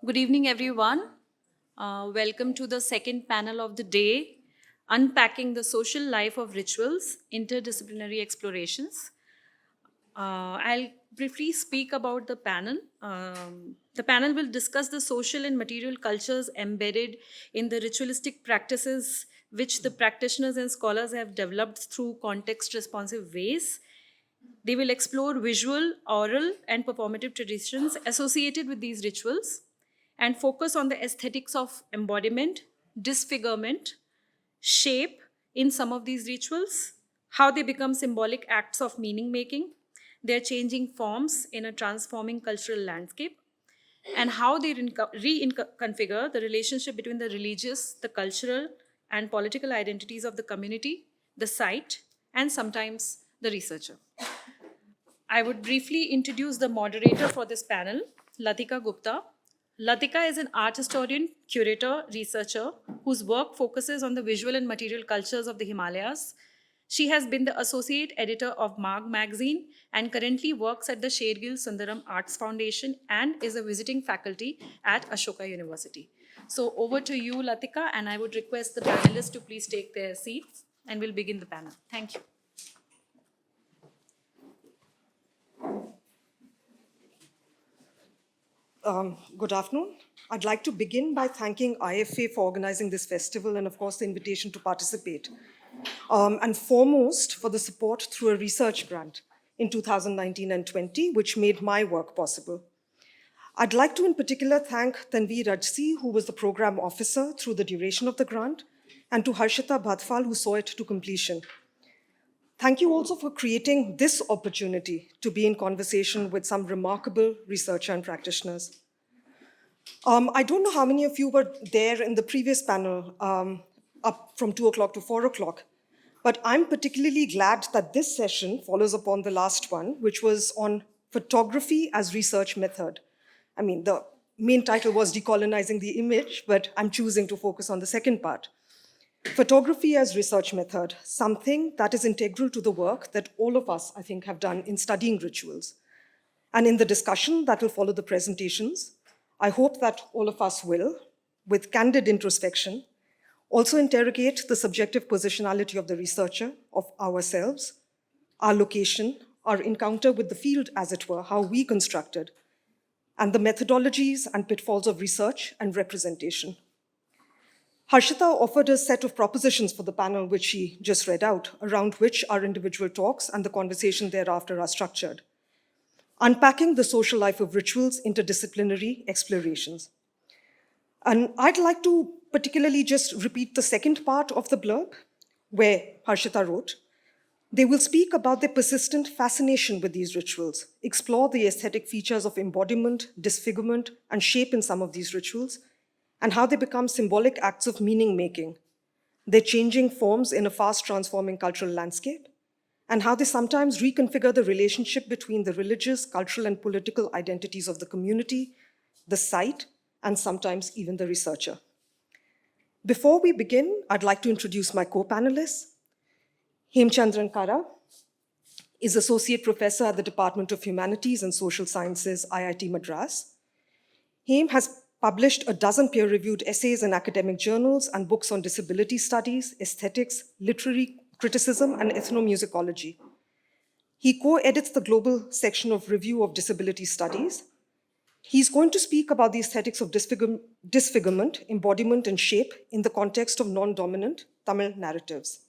Good evening, everyone. Welcome to the second panel of the day, Unpacking the Social Life of Rituals, Interdisciplinary Explorations. I'll briefly speak about the panel. The panel will discuss the social and material cultures embedded in the ritualistic practices which the practitioners and scholars have developed through context responsive ways. They will explore visual, oral, and performative traditions associated with these rituals and focus on the aesthetics of embodiment, disfigurement, shape in some of these rituals, how they become symbolic acts of meaning making, their changing forms in a transforming cultural landscape, and how they reconfigure the relationship between the religious, the cultural, and political identities of the community, the site, and sometimes the researcher. I would briefly introduce the moderator for this panel, Latika Gupta. Latika is an art historian, curator, researcher whose work focuses on the visual and material cultures of the Himalayas. She has been the associate editor of Marg magazine and currently works at the Shergill Sundaram Arts Foundation and is a visiting faculty at Ashoka University. So over to you, Latika, and I would request the panelists to please take their seats and we'll begin the panel. Thank you. Good afternoon. I'd like to begin by thanking IFA for organizing this festival and, of course, the invitation to participate. And foremost, for the support through a research grant in 2019 and 20, which made my work possible. I'd like to, in particular, thank Tanvi Rajsi, who was the program officer through the duration of the grant, and to Harshita Bhatfal, who saw it to completion. Thank you also for creating this opportunity to be in conversation with some remarkable researchers and practitioners. I don't know how many of you were there in the previous panel, up from 2 o'clock to 4 o'clock, but I'm particularly glad that this session follows upon the last one, which was on photography as research method. I mean, the main title was Decolonizing the Image, but I'm choosing to focus on the second part. Photography as research method, something that is integral to the work that all of us, I think, have done in studying rituals. And in the discussion that will follow the presentations, I hope that all of us will, with candid introspection, also interrogate the subjective positionality of the researcher, of ourselves, our location, our encounter with the field, as it were, how we constructed, and the methodologies and pitfalls of research and representation. Harshita offered a set of propositions for the panel, which she just read out, around which our individual talks and the conversation thereafter are structured. Unpacking the social life of rituals, interdisciplinary explorations. And I'd like to particularly just repeat the second part of the blurb, where Harshita wrote, they will speak about their persistent fascination with these rituals, explore the aesthetic features of embodiment, disfigurement, and shape in some of these rituals, and how they become symbolic acts of meaning-making, their changing forms in a fast-transforming cultural landscape, and how they sometimes reconfigure the relationship between the religious, cultural, and political identities of the community, the site, and sometimes even the researcher. Before we begin, I'd like to introduce my co-panelists. Hemachandran Karah is Associate Professor at the Department of Humanities and Social Sciences, IIT Madras. Hem has published a dozen peer-reviewed essays in academic journals and books on disability studies, aesthetics, literary criticism, and ethnomusicology. He co-edits the global section of Review of Disability Studies. He's going to speak about the aesthetics of disfigurement, embodiment, and shape in the context of non-dominant Tamil narratives.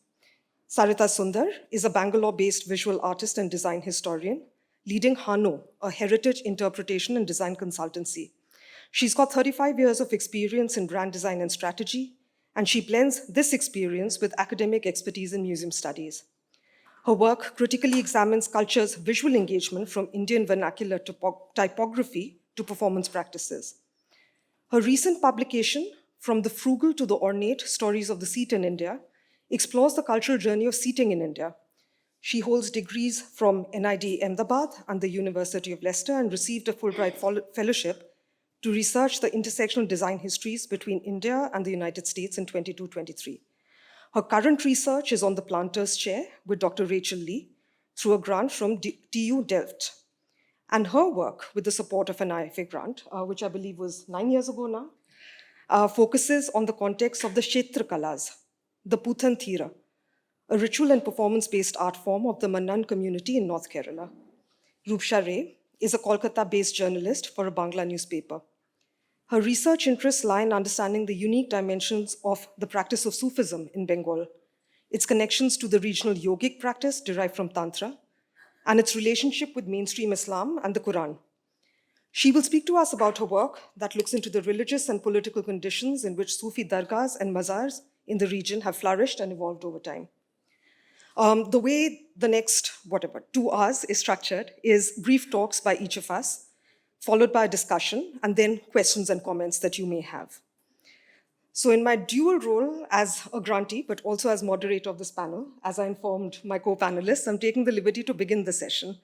Sarita Sundar is a Bangalore-based visual artist and design historian, leading Hano, a heritage interpretation and design consultancy. She's got 35 years of experience in brand design and strategy, and she blends this experience with academic expertise in museum studies. Her work critically examines culture's visual engagement from Indian vernacular typography to performance practices. Her recent publication, From the Frugal to the Ornate, Stories of the Seat in India, explores the cultural journey of seating in India. She holds degrees from NID Ahmedabad and the University of Leicester and received a Fulbright Fellowship to research the intersectional design histories between India and the United States in 22-23. Her current research is on the Planters Chair with Dr. Rachel Lee through a grant from TU Delft. And her work, with the support of an IFA grant, which I believe was 9 years ago now, focuses on the context of the Kshetra Kalas, the Puthan Thira, a ritual and performance-based art form of the Mannan community in North Kerala. Rupsa is a Kolkata-based journalist for a Bangla newspaper. Her research interests lie in understanding the unique dimensions of the practice of Sufism in Bengal, its connections to the regional yogic practice derived from Tantra, and its relationship with mainstream Islam and the Quran. She will speak to us about her work that looks into the religious and political conditions in which Sufi dargahs and mazars in the region have flourished and evolved over time. The way the next, 2 hours is structured is brief talks by each of us, followed by a discussion, and then questions and comments that you may have. So in my dual role as a grantee, but also as moderator of this panel, as I informed my co-panelists, I'm taking the liberty to begin the session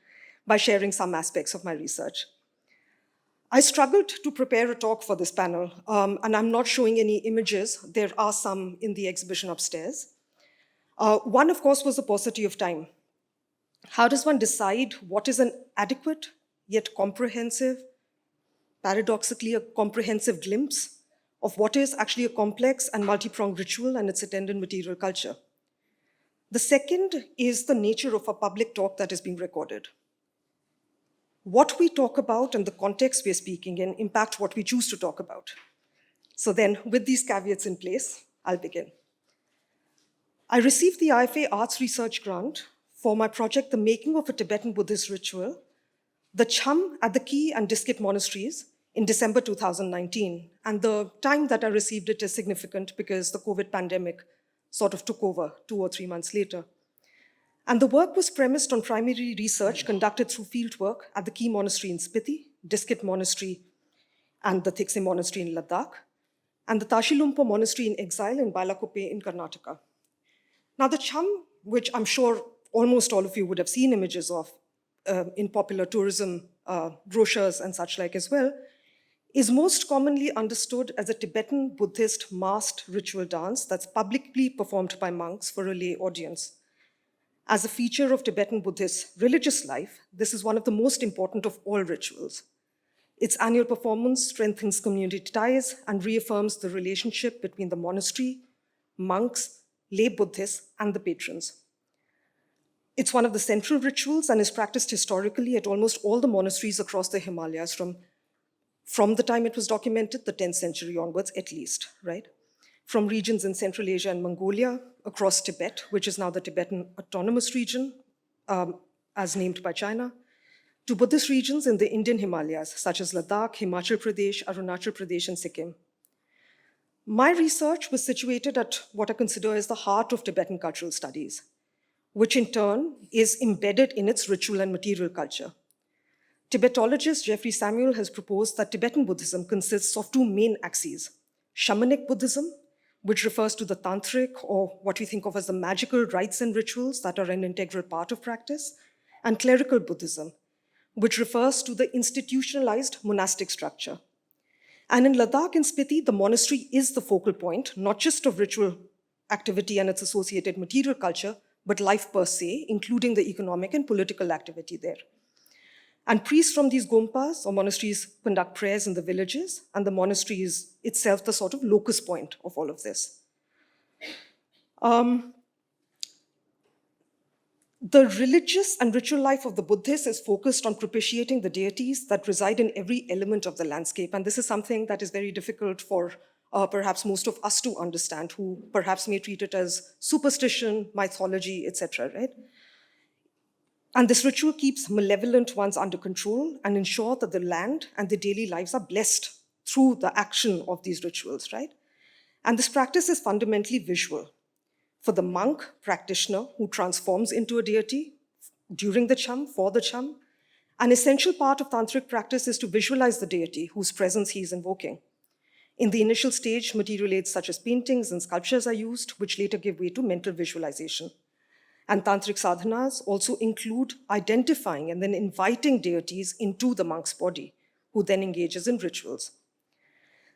by sharing some aspects of my research. I struggled to prepare a talk for this panel, and I'm not showing any images. There are some in the exhibition upstairs. One, of course, was the paucity of time. How does one decide what is an adequate yet comprehensive, paradoxically a comprehensive glimpse of what is actually a complex and multi-pronged ritual and its attendant material culture? The second is the nature of a public talk that is being recorded. What we talk about and the context we're speaking in impact what we choose to talk about. So then, with these caveats in place, I'll begin. I received the IFA Arts Research Grant for my project, The Making of a Tibetan Buddhist Ritual, the Cham at the Key and Diskit monasteries in December 2019. And the time that I received it is significant because the COVID pandemic sort of took over 2 or 3 months later. And the work was premised on primary research conducted through fieldwork at the Key Monastery in Spiti, Diskit Monastery, and the Thikse Monastery in Ladakh, and the Tashilumpa Monastery in Exile in Balakope in Karnataka. Now, the Cham, which I'm sure almost all of you would have seen images of in popular tourism brochures and such like as well, is most commonly understood as a Tibetan Buddhist masked ritual dance that's publicly performed by monks for a lay audience. As a feature of Tibetan Buddhist religious life, this is one of the most important of all rituals. Its annual performance strengthens community ties and reaffirms the relationship between the monastery, monks, lay Buddhists, and the patrons. It's one of the central rituals and is practiced historically at almost all the monasteries across the Himalayas from the time it was documented, the 10th century onwards at least, right? From regions in Central Asia and Mongolia, across Tibet, which is now the Tibetan Autonomous Region, as named by China, to Buddhist regions in the Indian Himalayas, such as Ladakh, Himachal Pradesh, Arunachal Pradesh, and Sikkim. My research was situated at what I consider as the heart of Tibetan cultural studies, which in turn is embedded in its ritual and material culture. Tibetologist Jeffrey Samuel has proposed that Tibetan Buddhism consists of 2 main axes: shamanic Buddhism, which refers to the tantric or what we think of as the magical rites and rituals that are an integral part of practice, and clerical Buddhism, which refers to the institutionalized monastic structure. And in Ladakh and Spiti, the monastery is the focal point, not just of ritual activity and its associated material culture, but life per se, including the economic and political activity there. And priests from these gompas or monasteries conduct prayers in the villages, and the monastery is itself the sort of locus point of all of this. The religious and ritual life of the Buddhists is focused on propitiating the deities that reside in every element of the landscape. And this is something that is very difficult for perhaps most of us to understand, who perhaps may treat it as superstition, mythology, etc., right? And this ritual keeps malevolent ones under control and ensure that the land and the daily lives are blessed through the action of these rituals, right? And this practice is fundamentally visual. For the monk practitioner who transforms into a deity during the cham, for the cham, an essential part of tantric practice is to visualize the deity whose presence he is invoking. In the initial stage, material aids such as paintings and sculptures are used, which later give way to mental visualization. And tantric sadhanas also include identifying and then inviting deities into the monk's body, who then engages in rituals.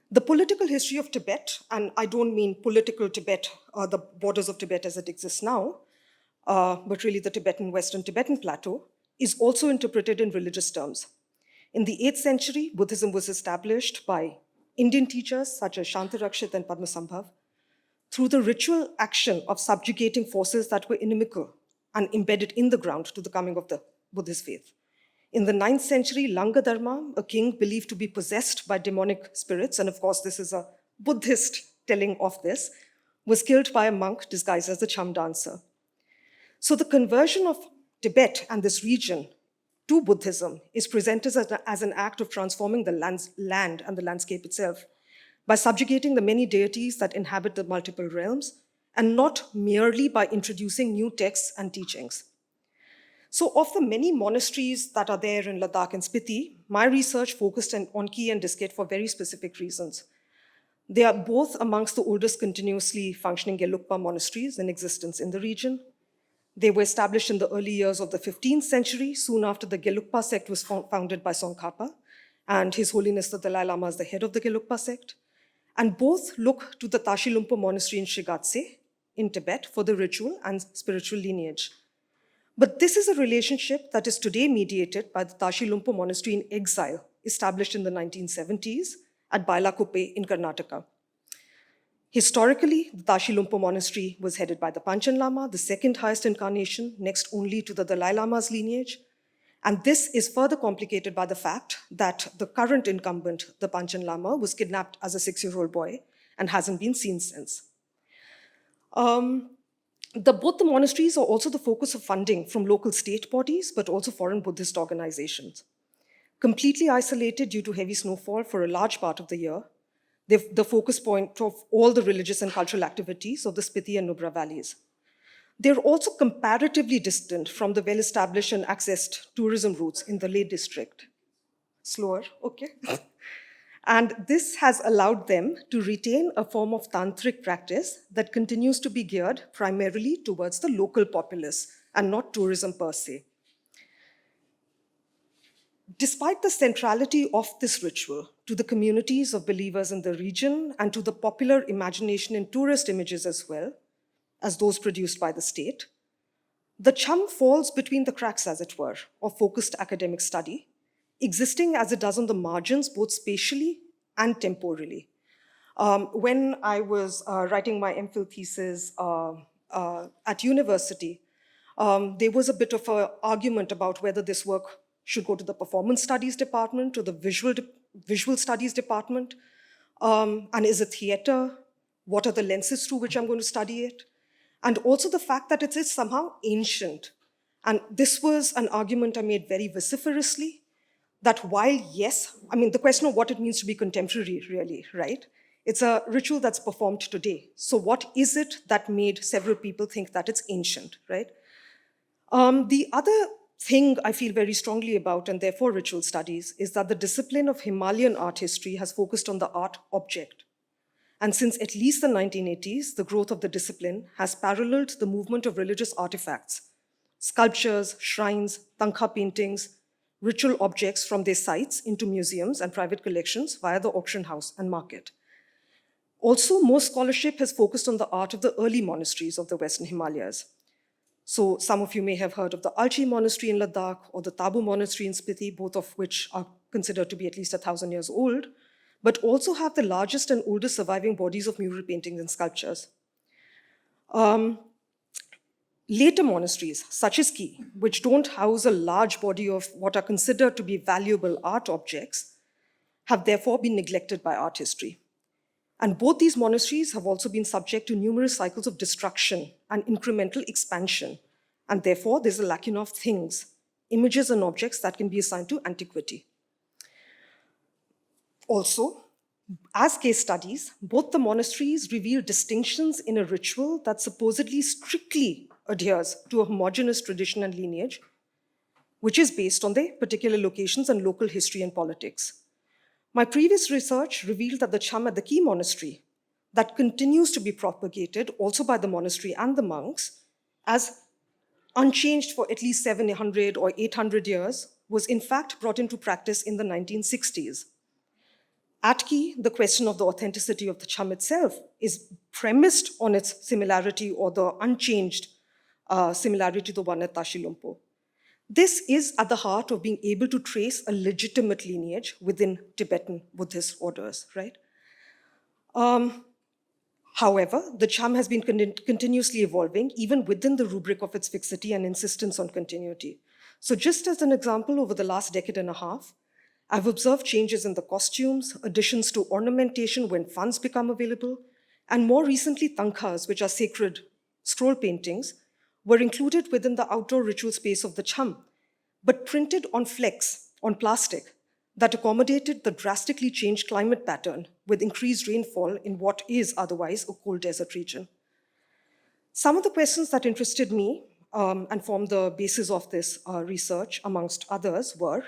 The political history of Tibet, and I don't mean political Tibet, the borders of Tibet as it exists now, but really the Western Tibetan plateau, is also interpreted in religious terms. In the 8th century, Buddhism was established by Indian teachers such as Shantarakshit and Padmasambhav through the ritual action of subjugating forces that were inimical and embedded in the ground to the coming of the Buddhist faith. In the 9th century, Langadharma, a king believed to be possessed by demonic spirits, and of course this is a Buddhist telling of this, was killed by a monk disguised as a cham dancer. So the conversion of Tibet and this region to Buddhism is presented as an act of transforming the land and the landscape itself by subjugating the many deities that inhabit the multiple realms, and not merely by introducing new texts and teachings. So of the many monasteries that are there in Ladakh and Spiti, my research focused on Ki and Diskit for very specific reasons. They are both amongst the oldest continuously functioning Gelugpa monasteries in existence in the region. They were established in the early years of the 15th century, soon after the Gelugpa sect was founded by Tsongkhapa, and His Holiness the Dalai Lama is the head of the Gelugpa sect. And both look to the Tashi Lumpo monastery in Shigatse in Tibet for the ritual and spiritual lineage. But this is a relationship that is today mediated by the Tashi Lumpo monastery in exile, established in the 1970s at Bailakuppe in Karnataka. Historically, the Tashi Lumpo monastery was headed by the Panchen Lama, the second highest incarnation, next only to the Dalai Lama's lineage. And this is further complicated by the fact that the current incumbent, the Panchen Lama, was kidnapped as a 6-year-old boy and hasn't been seen since. Both the monasteries are also the focus of funding from local state bodies, but also foreign Buddhist organizations. Completely isolated due to heavy snowfall for a large part of the year, they're the focus point of all the religious and cultural activities of the Spiti and Nubra valleys. They're also comparatively distant from the well-established and accessed tourism routes in the Leh district. Slower, okay. And this has allowed them to retain a form of tantric practice that continues to be geared primarily towards the local populace and not tourism per se. Despite the centrality of this ritual to the communities of believers in the region and to the popular imagination in tourist images as well, as those produced by the state, the cham falls between the cracks, as it were, of focused academic study, existing as it does on the margins, both spatially and temporally. When I was writing my MPhil thesis at university, there was a bit of an argument about whether this work should go to the performance studies department or the visual studies department, and is it theater? What are the lenses through which I'm going to study it? And also the fact that it is somehow ancient. And this was an argument I made very vociferously, that while, yes, I mean, the question of what it means to be contemporary, really, right? It's a ritual that's performed today. So what is it that made several people think that it's ancient, right? The other thing I feel very strongly about, and therefore ritual studies, is that the discipline of Himalayan art history has focused on the art object. And since at least the 1980s, the growth of the discipline has paralleled the movement of religious artifacts, sculptures, shrines, tankha paintings, ritual objects from their sites into museums and private collections via the auction house and market. Also, more scholarship has focused on the art of the early monasteries of the Western Himalayas. So some of you may have heard of the Alchi monastery in Ladakh or the Tabu monastery in Spiti, both of which are considered to be at least 1,000 years old, but also have the largest and oldest surviving bodies of mural paintings and sculptures. Later monasteries, such as Ki, which don't house a large body of what are considered to be valuable art objects, have therefore been neglected by art history. And both these monasteries have also been subject to numerous cycles of destruction and incremental expansion. And therefore, there's a lacking of things, images and objects that can be assigned to antiquity. Also, as case studies, both the monasteries reveal distinctions in a ritual that supposedly strictly adheres to a homogeneous tradition and lineage, which is based on their particular locations and local history and politics. My previous research revealed that the cham at the Ki monastery, that continues to be propagated also by the monastery and the monks, as unchanged for at least 700 or 800 years, was in fact brought into practice in the 1960s. At Ki, the question of the authenticity of the cham itself is premised on its similarity or the unchanged similarity to the one at Tashi Lumpo. This is at the heart of being able to trace a legitimate lineage within Tibetan Buddhist orders, right? However, the cham has been continuously evolving, even within the rubric of its fixity and insistence on continuity. So just as an example, over the last decade and a half, I've observed changes in the costumes, additions to ornamentation when funds become available, and more recently, tankhas, which are sacred scroll paintings, were included within the outdoor ritual space of the cham, but printed on flex, on plastic, that accommodated the drastically changed climate pattern with increased rainfall in what is otherwise a cold desert region. Some of the questions that interested me and formed the basis of this research, amongst others, were: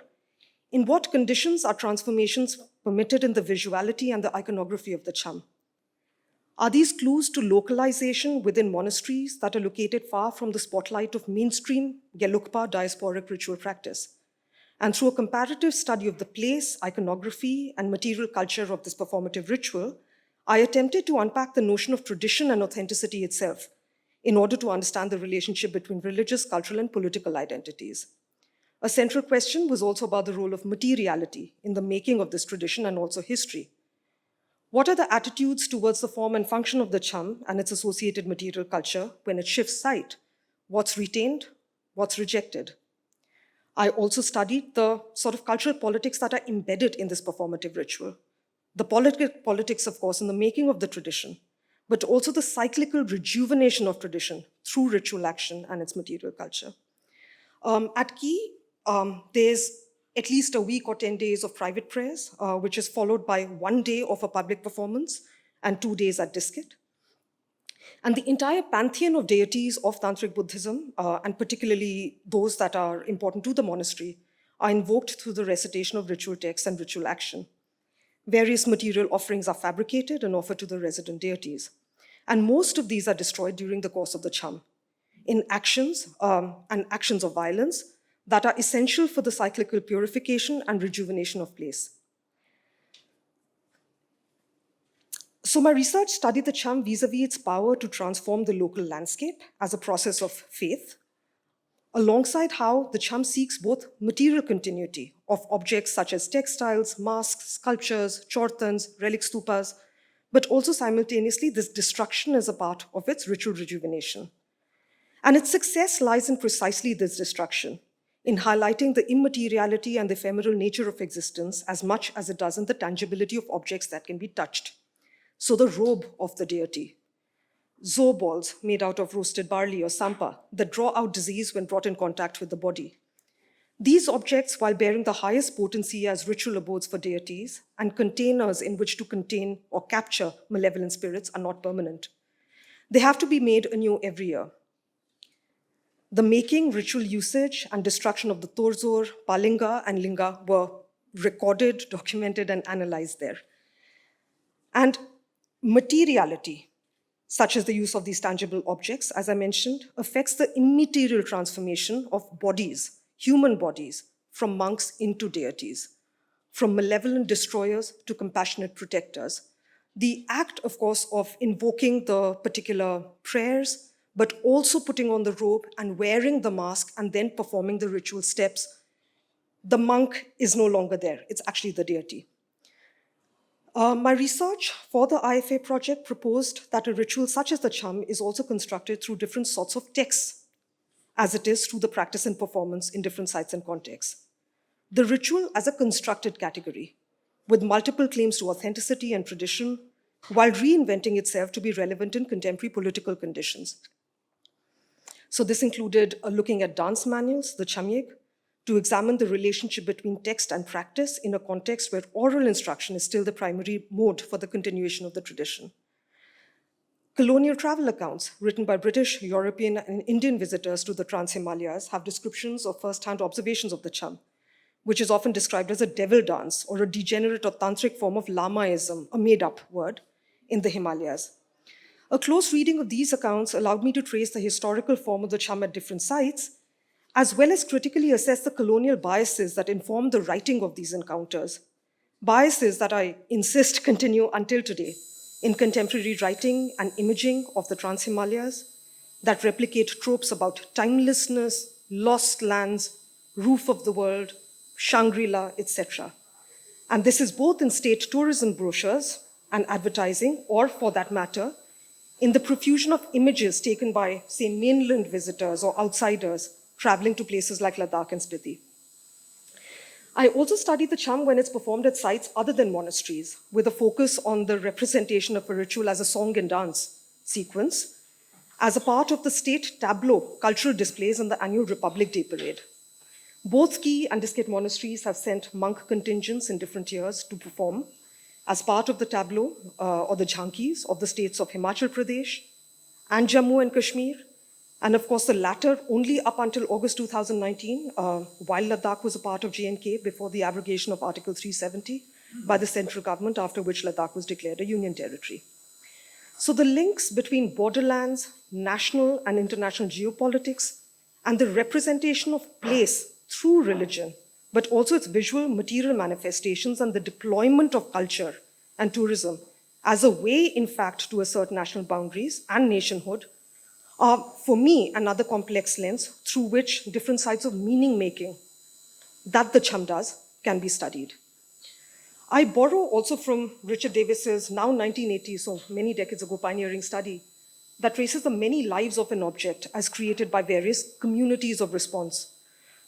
in what conditions are transformations permitted in the visuality and the iconography of the cham? Are these clues to localization within monasteries that are located far from the spotlight of mainstream Gelugpa diasporic ritual practice? And through a comparative study of the place, iconography, and material culture of this performative ritual, I attempted to unpack the notion of tradition and authenticity itself in order to understand the relationship between religious, cultural, and political identities. A central question was also about the role of materiality in the making of this tradition and also history. What are the attitudes towards the form and function of the cham and its associated material culture when it shifts site? What's retained? What's rejected? I also studied the sort of cultural politics that are embedded in this performative ritual. The politics, of course, in the making of the tradition, but also the cyclical rejuvenation of tradition through ritual action and its material culture. At Key, there's at least a week or 10 days of private prayers, which is followed by 1 day of a public performance and 2 days at Diskit. And the entire pantheon of deities of Tantric Buddhism, and particularly those that are important to the monastery, are invoked through the recitation of ritual texts and ritual action. Various material offerings are fabricated and offered to the resident deities. And most of these are destroyed during the course of the cham in actions and actions of violence that are essential for the cyclical purification and rejuvenation of place. So my research studied the cham vis-a-vis its power to transform the local landscape as a process of faith, alongside how the cham seeks both material continuity of objects such as textiles, masks, sculptures, chortans, relic stupas, but also simultaneously this destruction as a part of its ritual rejuvenation. And its success lies in precisely this destruction, in highlighting the immateriality and the ephemeral nature of existence as much as it does in the tangibility of objects that can be touched. So the robe of the deity, zo balls made out of roasted barley or sampa that draw out disease when brought in contact with the body. These objects, while bearing the highest potency as ritual abodes for deities and containers in which to contain or capture malevolent spirits, are not permanent. They have to be made anew every year. The making, ritual usage, and destruction of the torzor, palinga, and linga were recorded, documented, and analyzed there. And materiality, such as the use of these tangible objects, as I mentioned, affects the immaterial transformation of bodies, human bodies, from monks into deities, from malevolent destroyers to compassionate protectors. The act, of course, of invoking the particular prayers, but also putting on the robe and wearing the mask and then performing the ritual steps, the monk is no longer there. It's actually the deity. My research for the IFA project proposed that a ritual such as the cham is also constructed through different sorts of texts, as it is through the practice and performance in different sites and contexts. The ritual as a constructed category, with multiple claims to authenticity and tradition, while reinventing itself to be relevant in contemporary political conditions. So this included looking at dance manuals, the chamyeg, to examine the relationship between text and practice in a context where oral instruction is still the primary mode for the continuation of the tradition. Colonial travel accounts written by British, European, and Indian visitors to the Trans-Himalayas have descriptions of first-hand observations of the cham, which is often described as a devil dance or a degenerate or tantric form of Lamaism, a made-up word, in the Himalayas. A close reading of these accounts allowed me to trace the historical form of the cham at different sites, as well as critically assess the colonial biases that inform the writing of these encounters. Biases that I insist continue until today in contemporary writing and imaging of the Trans-Himalayas, that replicate tropes about timelessness, lost lands, Roof of the World, Shangri-La, etc. And this is both in state tourism brochures and advertising, or for that matter, in the profusion of images taken by, say, mainland visitors or outsiders traveling to places like Ladakh and Spiti. I also study the cham when it's performed at sites other than monasteries, with a focus on the representation of a ritual as a song and dance sequence, as a part of the state tableau cultural displays in the annual Republic Day parade. Both Ki and Diskit monasteries have sent monk contingents in different years to perform as part of the tableau or the jhankis of the states of Himachal Pradesh and Jammu and Kashmir, and of course the latter only up until August 2019, while Ladakh was a part of J&K before the abrogation of Article 370 by the central government, after which Ladakh was declared a union territory. So the links between borderlands, national and international geopolitics, and the representation of place through religion, but also its visual material manifestations and the deployment of culture and tourism as a way, in fact, to assert national boundaries and nationhood, are, for me, another complex lens through which different sides of meaning-making that the cham does can be studied. I borrow also from Richard Davis's now 1980s, so many decades ago, pioneering study that traces the many lives of an object as created by various communities of response.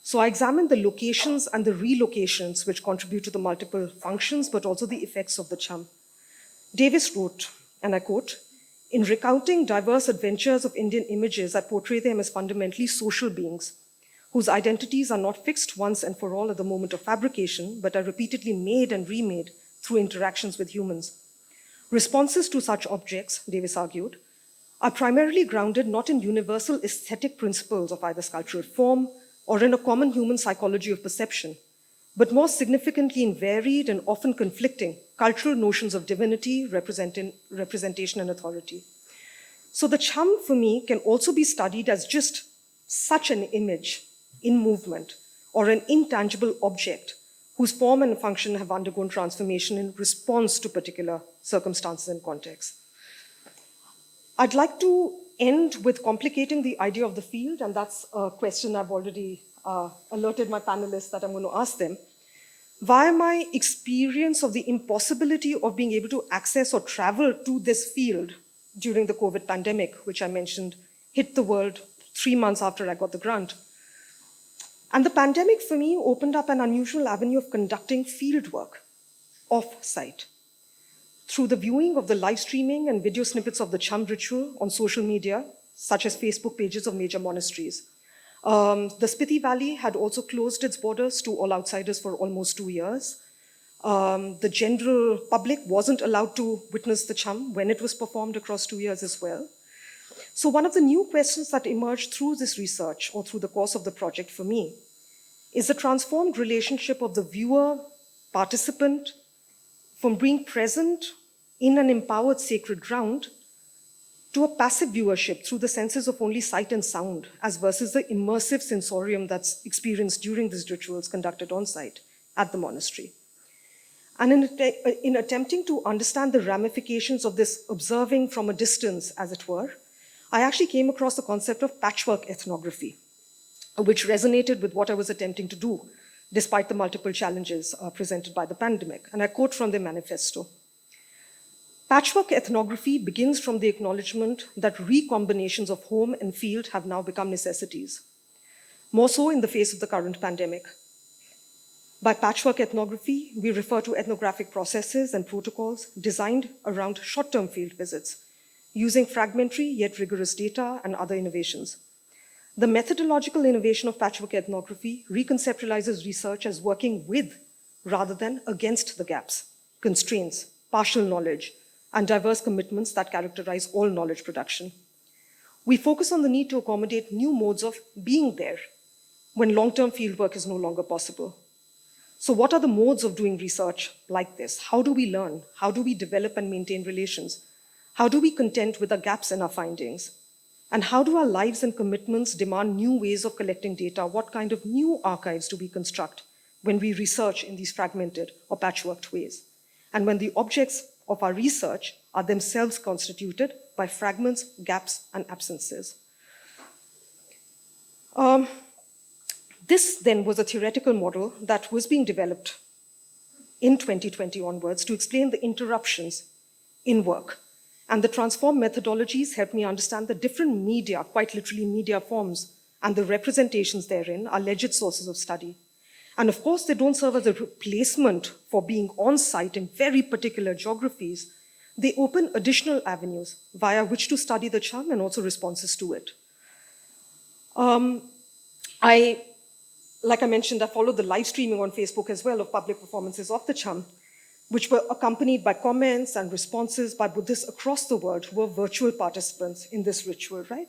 So I examine the locations and the relocations which contribute to the multiple functions, but also the effects of the cham. Davis wrote, and I quote, "In recounting diverse adventures of Indian images, I portray them as fundamentally social beings, whose identities are not fixed once and for all at the moment of fabrication, but are repeatedly made and remade through interactions with humans. Responses to such objects," Davis argued, "are primarily grounded not in universal aesthetic principles of either sculptural form or in a common human psychology of perception, but more significantly in varied and often conflicting cultural notions of divinity, representation, and authority." So the cham, for me, can also be studied as just such an image in movement, or an intangible object whose form and function have undergone transformation in response to particular circumstances and contexts. I'd like to end with complicating the idea of the field, and that's a question I've already alerted my panelists that I'm going to ask them. Via my experience of the impossibility of being able to access or travel to this field during the COVID pandemic, which I mentioned, hit the world 3 months after I got the grant. And the pandemic for me opened up an unusual avenue of conducting field work off-site through the viewing of the live streaming and video snippets of the cham ritual on social media, such as Facebook pages of major monasteries. The Spiti Valley had also closed its borders to all outsiders for almost 2 years. The general public wasn't allowed to witness the cham when it was performed across 2 years as well. So one of the new questions that emerged through this research or through the course of the project for me is the transformed relationship of the viewer, participant, from being present in an empowered sacred ground to a passive viewership through the senses of only sight and sound, as versus the immersive sensorium that's experienced during these rituals conducted on site at the monastery. And in attempting to understand the ramifications of this observing from a distance, as it were, I actually came across the concept of patchwork ethnography, which resonated with what I was attempting to do, despite the multiple challenges presented by the pandemic. And I quote from their manifesto. "Patchwork ethnography begins from the acknowledgement that recombinations of home and field have now become necessities, more so in the face of the current pandemic. By patchwork ethnography, we refer to ethnographic processes and protocols designed around short-term field visits, using fragmentary yet rigorous data and other innovations. The methodological innovation of patchwork ethnography reconceptualizes research as working with rather than against the gaps, constraints, partial knowledge, and diverse commitments that characterize all knowledge production. We focus on the need to accommodate new modes of being there when long-term fieldwork is no longer possible. So what are the modes of doing research like this? How do we learn? How do we develop and maintain relations? How do we contend with the gaps in our findings? And how do our lives and commitments demand new ways of collecting data? What kind of new archives do we construct when we research in these fragmented or patchworked ways? And when the objects of our research are themselves constituted by fragments, gaps, and absences. This then was a theoretical model that was being developed in 2020 onwards to explain the interruptions in work. And the transformed methodologies helped me understand the different media, quite literally media forms, and the representations therein are legit sources of study. And of course, they don't serve as a replacement for being on site in very particular geographies. They open additional avenues via which to study the charm and also responses to it. Like I mentioned, I followed the live streaming on Facebook as well of public performances of the Cham, which were accompanied by comments and responses by Buddhists across the world who were virtual participants in this ritual, right?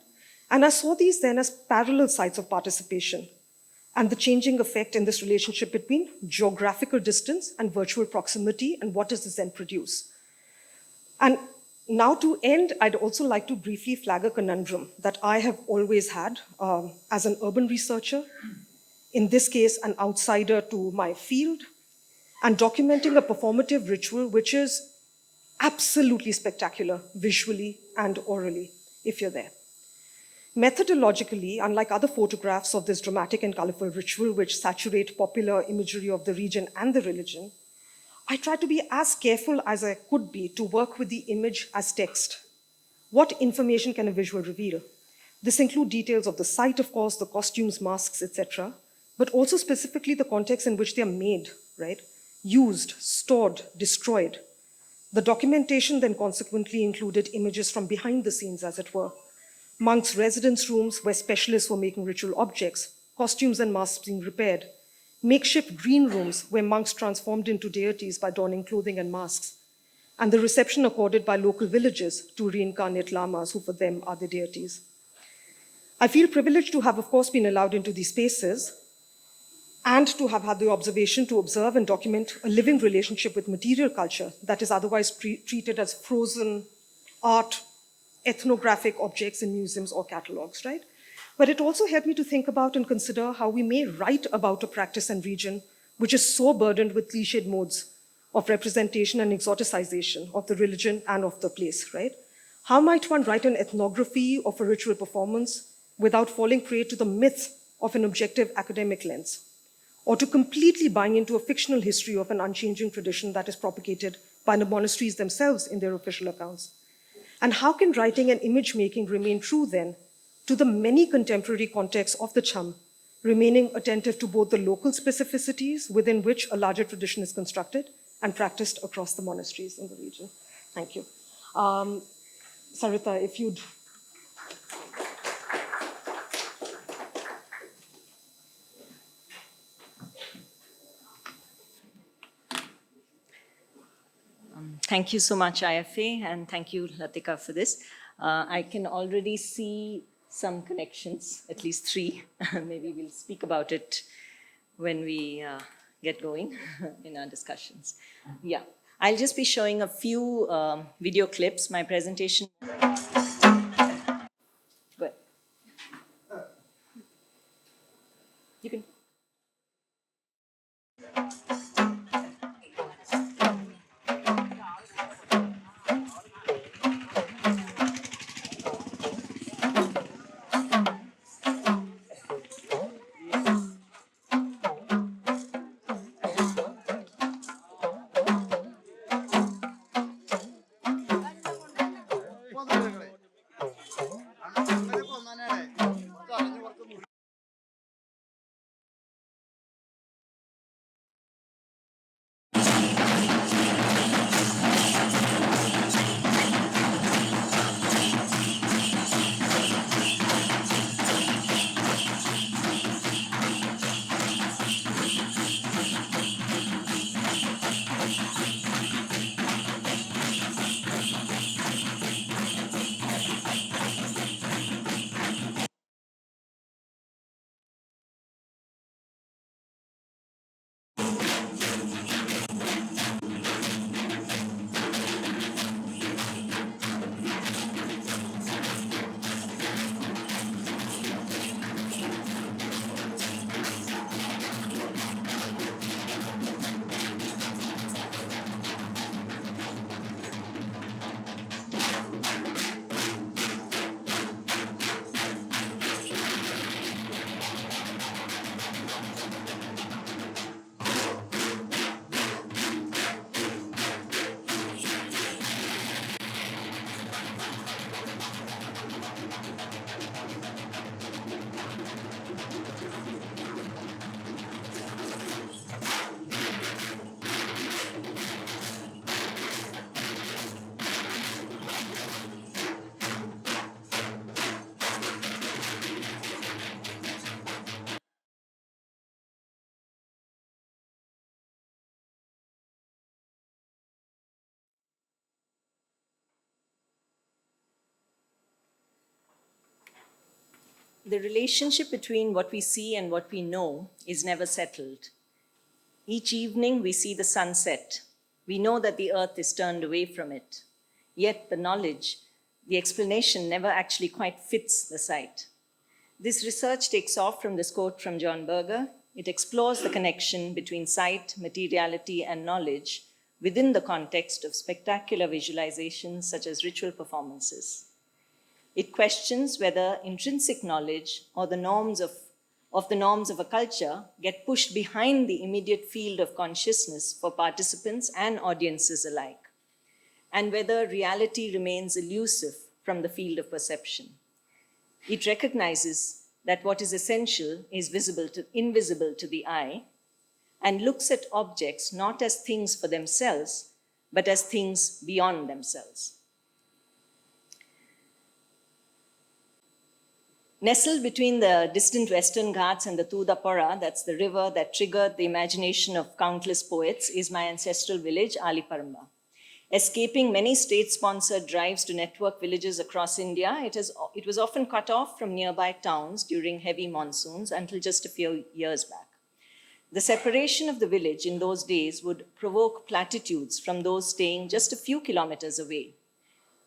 And I saw these then as parallel sites of participation and the changing effect in this relationship between geographical distance and virtual proximity, and what does this then produce? And now to end, I'd also like to briefly flag a conundrum that I have always had as an urban researcher, in this case, an outsider to my field, and documenting a performative ritual which is absolutely spectacular visually and orally, if you're there. Methodologically, unlike other photographs of this dramatic and colorful ritual which saturate popular imagery of the region and the religion, I tried to be as careful as I could be to work with the image as text. What information can a visual reveal? This includes details of the site, of course, the costumes, masks, etc., but also specifically the context in which they are made, right? Used, stored, destroyed. The documentation then consequently included images from behind the scenes, as it were. Monks' residence rooms where specialists were making ritual objects, costumes and masks being repaired, makeshift green rooms where monks transformed into deities by donning clothing and masks, and the reception accorded by local villages to reincarnate lamas, who for them are the deities. I feel privileged to have, of course, been allowed into these spaces and to have had the observation to observe and document a living relationship with material culture that is otherwise treated as frozen art, ethnographic objects in museums or catalogs, right? But it also helped me to think about and consider how we may write about a practice and region which is so burdened with cliched modes of representation and exoticization of the religion and of the place, right? How might one write an ethnography of a ritual performance without falling prey to the myth of an objective academic lens, or to completely buying into a fictional history of an unchanging tradition that is propagated by the monasteries themselves in their official accounts? And how can writing and image making remain true then to the many contemporary contexts of the Cham, remaining attentive to both the local specificities within which a larger tradition is constructed and practiced across the monasteries in the region? Thank you. Sarita, if you'd. Thank you so much, IFA, and thank you, Latika, for this. I can already see some connections, at least 3. Maybe we'll speak about it when we get going in our discussions. Yeah, I'll just be showing a few video clips. My presentation. Go ahead. You can. the relationship between what we see and what we know is never settled. Each evening we see the sunset. We know that the earth is turned away from it. Yet the knowledge, the explanation never actually quite fits the sight. This research takes off from this quote from John Berger. It explores the connection between sight, materiality, and knowledge within the context of spectacular visualizations such as ritual performances. It questions whether intrinsic knowledge or the norms of a culture get pushed behind the immediate field of consciousness for participants and audiences alike, and whether reality remains elusive from the field of perception. It recognizes that what is essential is invisible to the eye, and looks at objects not as things for themselves, but as things beyond themselves. Nestled between the distant Western Ghats and the Tudapara, that's the river that triggered the imagination of countless poets, is my ancestral village, Aliparamba. Escaping many state-sponsored drives to network villages across India, it was often cut off from nearby towns during heavy monsoons until just a few years back. The separation of the village in those days would provoke platitudes from those staying just a few kilometers away.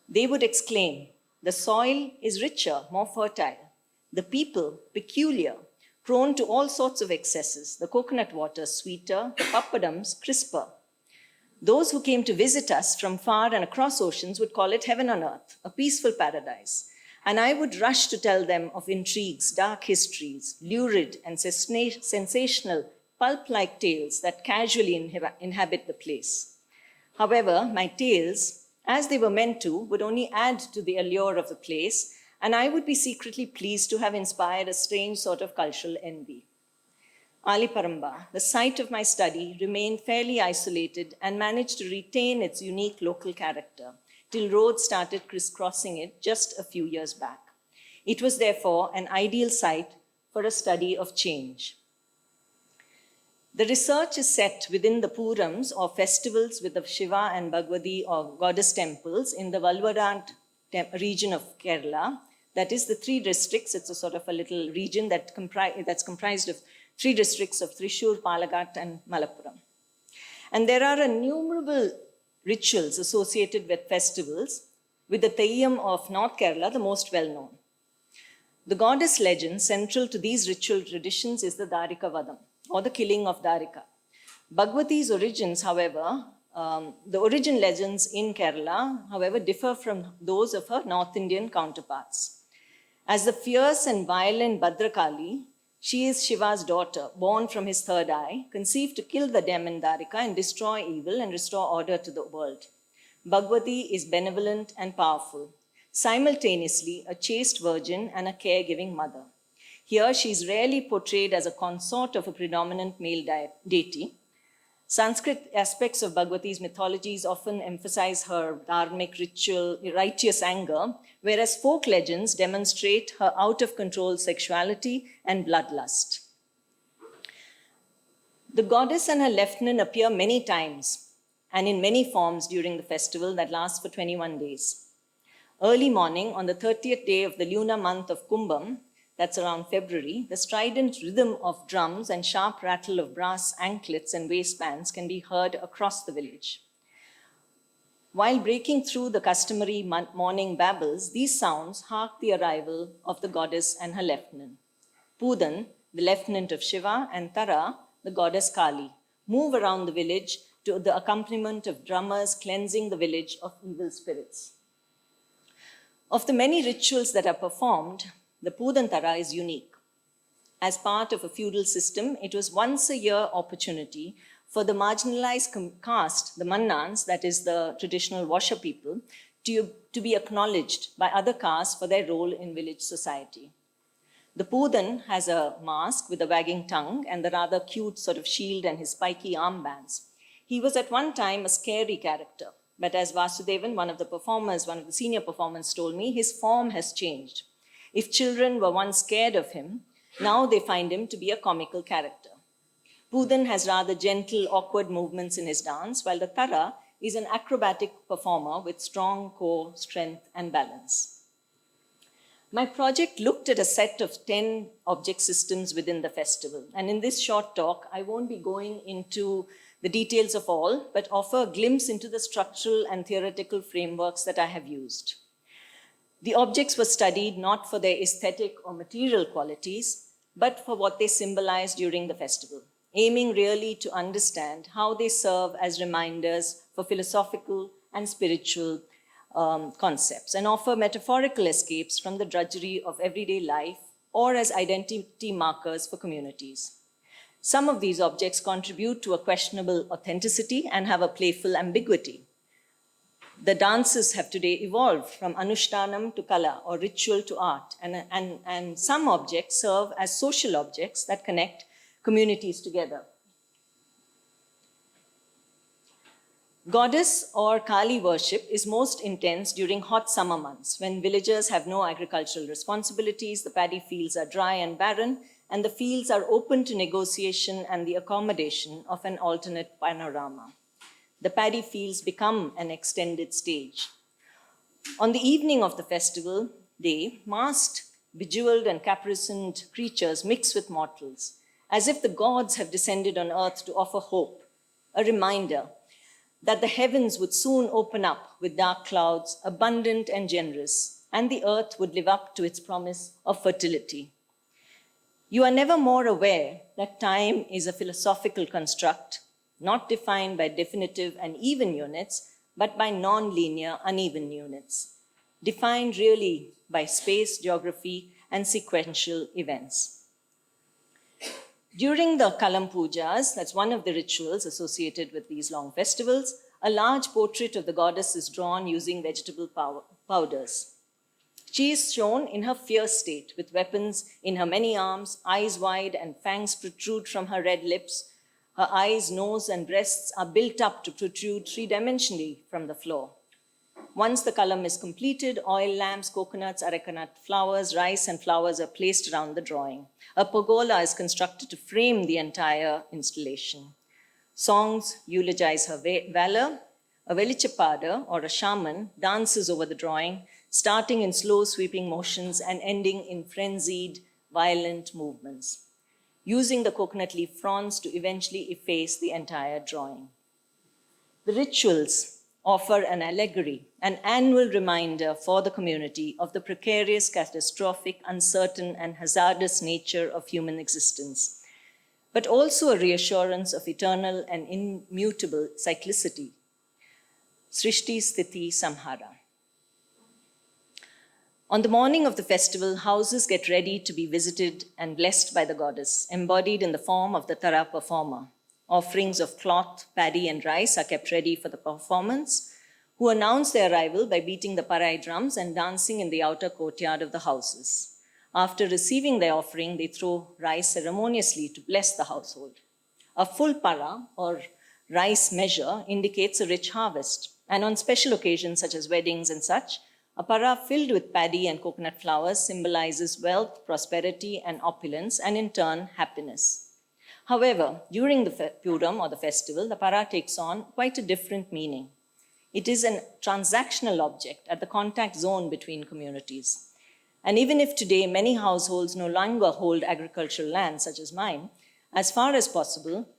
They would exclaim, "The soil is richer, more fertile. The people, peculiar, prone to all sorts of excesses, the coconut water sweeter, the pappadams crisper." Those who came to visit us from far and across oceans would call it heaven on earth, a peaceful paradise. And I would rush to tell them of intrigues, dark histories, lurid and sensational, pulp-like tales that casually inhabit the place. However, my tales, as they were meant to, would only add to the allure of the place, and I would be secretly pleased to have inspired a strange sort of cultural envy. Aliparamba, the site of my study, remained fairly isolated and managed to retain its unique local character till roads started crisscrossing it just a few years back. It was therefore an ideal site for a study of change. The research is set within the Purams, or festivals with the Shiva and Bhagwati or goddess temples in the Valvarad region of Kerala. That is the three districts. It's a sort of a little region that's comprised of three districts of Thrissur, Palakkad, and Malappuram. And there are innumerable rituals associated with festivals, with the Theyyam of North Kerala the most well known. The goddess legend central to these ritual traditions is the Darika Vadam, or the killing of Darika. Bhagwati's origins, however, the origin legends in Kerala, however, differ from those of her North Indian counterparts. As the fierce and violent Bhadrakali, she is Shiva's daughter, born from his third eye, conceived to kill the demon Darika and destroy evil and restore order to the world. Bhagwati is benevolent and powerful, simultaneously a chaste virgin and a caregiving mother. Here, she is rarely portrayed as a consort of a predominant male deity. Sanskrit aspects of Bhagwati's mythologies often emphasize her dharmic, ritual, righteous anger, whereas folk legends demonstrate her out-of-control sexuality and bloodlust. The goddess and her lieutenant appear many times and in many forms during the festival that lasts for 21 days. Early morning, on the 30th day of the lunar month of Kumbham, that's around February, the strident rhythm of drums and sharp rattle of brass anklets and waistbands can be heard across the village. While breaking through the customary morning babbles, these sounds mark the arrival of the goddess and her lieutenant. Pudan, the lieutenant of Shiva, and Tara, the goddess Kali, move around the village to the accompaniment of drummers cleansing the village of evil spirits. Of the many rituals that are performed, the Pudantara is unique. As part of a feudal system, it was once a year opportunity for the marginalized caste, the Mannans, that is the traditional washer people, to be acknowledged by other castes for their role in village society. The Pudan has a mask with a wagging tongue and the rather cute sort of shield and his spiky armbands. He was at one time a scary character, but as Vasudevan, one of the senior performers told me, his form has changed. If children were once scared of him, now they find him to be a comical character. Pudan has rather gentle, awkward movements in his dance, while the Tara is an acrobatic performer with strong core, strength, and balance. My project looked at a set of 10 object systems within the festival. And in this short talk, I won't be going into the details of all, but offer a glimpse into the structural and theoretical frameworks that I have used. The objects were studied not for their aesthetic or material qualities, but for what they symbolize during the festival, aiming really to understand how they serve as reminders for philosophical and spiritual concepts and offer metaphorical escapes from the drudgery of everyday life or as identity markers for communities. Some of these objects contribute to a questionable authenticity and have a playful ambiguity. The dances have today evolved from anushtanam to kala, or ritual to art, and some objects serve as social objects that connect communities together. Goddess or Kali worship is most intense during hot summer months when villagers have no agricultural responsibilities, the paddy fields are dry and barren, and the fields are open to negotiation and the accommodation of an alternate panorama. The paddy fields become an extended stage. On the evening of the festival day, masked, bejeweled, and caparisoned creatures mix with mortals, as if the gods have descended on earth to offer hope, a reminder that the heavens would soon open up with dark clouds, abundant and generous, and the earth would live up to its promise of fertility. You are never more aware that time is a philosophical construct, not defined by definitive and even units, but by non-linear uneven units, defined really by space, geography, and sequential events. During the Kalam Pujas, that's one of the rituals associated with these long festivals, a large portrait of the goddess is drawn using vegetable powders. She is shown in her fierce state, with weapons in her many arms, eyes wide, and fangs protrude from her red lips. Her eyes, nose, and breasts are built up to protrude three-dimensionally from the floor. Once the kalam is completed, oil lamps, coconuts, arecanut flowers, rice, and flowers are placed around the drawing. A pergola is constructed to frame the entire installation. Songs eulogize her valor. A velichapada, or a shaman, dances over the drawing, starting in slow sweeping motions and ending in frenzied, violent movements, using the coconut leaf fronds to eventually efface the entire drawing. The rituals offer an allegory, an annual reminder for the community of the precarious, catastrophic, uncertain, and hazardous nature of human existence, but also a reassurance of eternal and immutable cyclicity. Srishti Sthiti Samhara. On the morning of the festival, houses get ready to be visited and blessed by the goddess, embodied in the form of the Tara performer. Offerings of cloth, paddy, and rice are kept ready for the performance, who announce their arrival by beating the parai drums and dancing in the outer courtyard of the houses. After receiving their offering, they throw rice ceremoniously to bless the household. A full para, or rice measure, indicates a rich harvest, and on special occasions such as weddings and such, a para filled with paddy and coconut flowers symbolizes wealth, prosperity, and opulence, and in turn, happiness. However, during the Puram or the festival, the para takes on quite a different meaning. It is a transactional object at the contact zone between communities. And even if today many households no longer hold agricultural land, such as mine, as far as possible,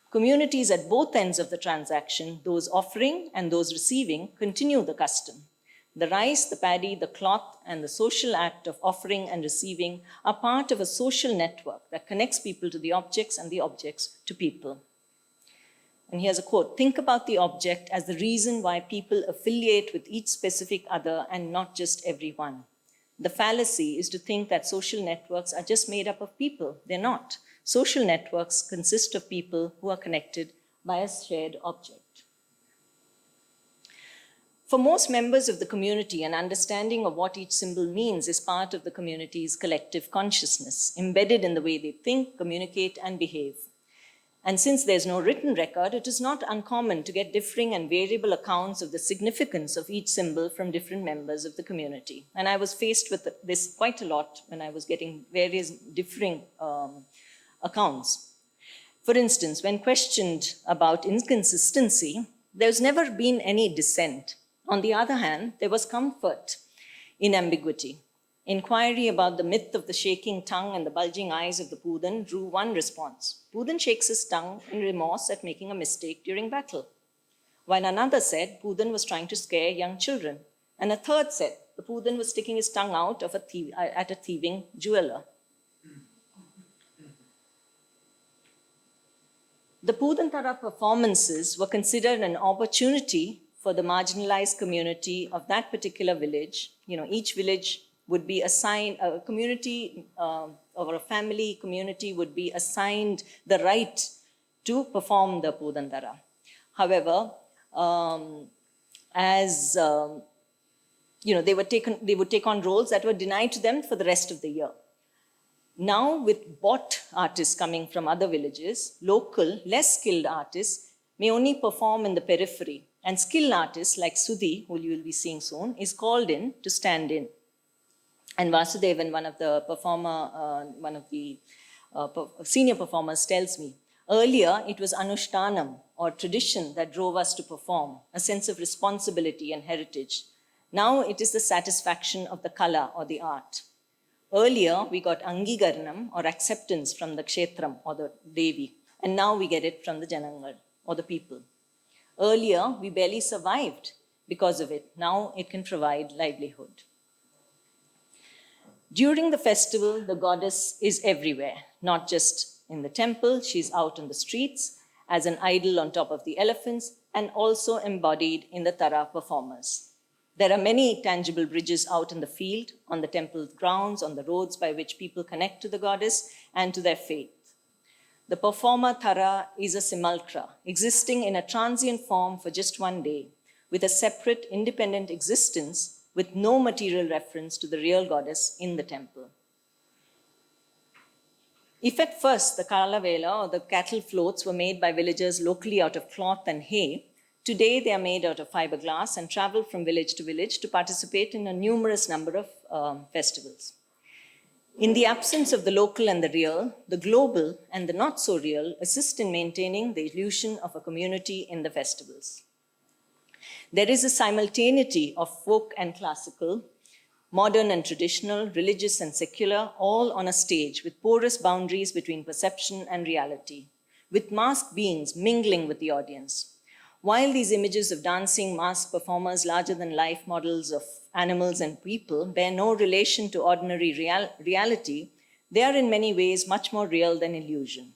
communities at both ends of the transaction, those offering and those receiving, continue the custom. The rice, the paddy, the cloth, and the social act of offering and receiving are part of a social network that connects people to the objects and the objects to people. And here's a quote: "Think about the object as the reason why people affiliate with each specific other and not just everyone. The fallacy is to think that social networks are just made up of people. They're not. Social networks consist of people who are connected by a shared object." For most members of the community, an understanding of what each symbol means is part of the community's collective consciousness, embedded in the way they think, communicate, and behave. And since there's no written record, it is not uncommon to get differing and variable accounts of the significance of each symbol from different members of the community. And I was faced with this quite a lot when I was getting various differing accounts. For instance, when questioned about inconsistency, there's never been any dissent. On the other hand, there was comfort in ambiguity. Inquiry about the myth of the shaking tongue and the bulging eyes of the Pudan drew one response. Pudan shakes his tongue in remorse at making a mistake during battle. While another said Pudan was trying to scare young children. And a third said the Pudan was sticking his tongue out of at a thieving jeweler. The Pudantara performances were considered an opportunity for the marginalized community of that particular village. Each village would be assigned, a community or a family community would be assigned the right to perform the Pudantara. However, they would take on roles that were denied to them for the rest of the year. Now, with bought artists coming from other villages, local, less skilled artists may only perform in the periphery, and skilled artists like Sudhi, who you will be seeing soon, is called in to stand in. And Vasudevan, one of the senior performers, tells me, earlier it was Anushtanam or tradition that drove us to perform, a sense of responsibility and heritage. Now it is the satisfaction of the kala or the art. Earlier, we got Angigaranam or acceptance from the Kshetram or the Devi, and now we get it from the Janangal or the people. Earlier, we barely survived because of it. Now it can provide livelihood. During the festival, the goddess is everywhere, not just in the temple, she's out on the streets as an idol on top of the elephants, and also embodied in the Tara performers. There are many tangible bridges out in the field, on the temple grounds, on the roads by which people connect to the goddess and to their faith. The performer Tara is a simulacra, existing in a transient form for just one day, with a separate, independent existence with no material reference to the real goddess in the temple. If at first the Kalavela or the cattle floats were made by villagers locally out of cloth and hay, today they are made out of fiberglass and travel from village to village to participate in a numerous number of festivals. In the absence of the local and the real, the global and the not so real assist in maintaining the illusion of a community in the festivals. There is a simultaneity of folk and classical, modern and traditional, religious and secular, all on a stage with porous boundaries between perception and reality, with masked beings mingling with the audience. While these images of dancing masked performers, larger than life models of animals and people, bear no relation to ordinary reality, they are in many ways much more real than illusion.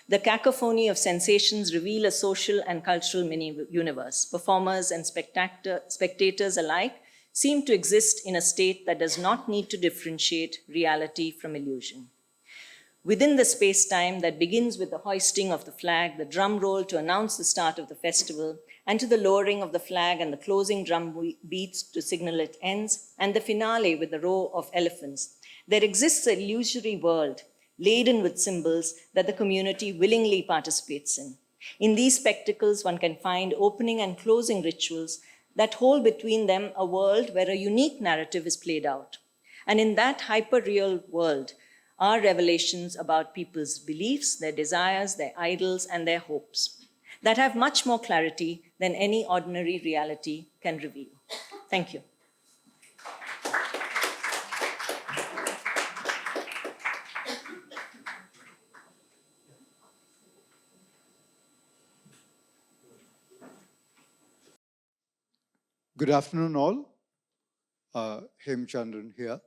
The cacophony of sensations reveal a social and cultural mini-universe. Performers and spectators alike seem to exist in a state that does not need to differentiate reality from illusion. Within the space-time that begins with the hoisting of the flag, the drum roll to announce the start of the festival, and to the lowering of the flag and the closing drum beats to signal it ends, and the finale with the row of elephants, there exists an illusory world laden with symbols that the community willingly participates in. In these spectacles, one can find opening and closing rituals that hold between them a world where a unique narrative is played out. And in that hyper-real world are revelations about people's beliefs, their desires, their idols, and their hopes that have much more clarity than any ordinary reality can reveal. Thank you. Good afternoon, all. Hemachandran here.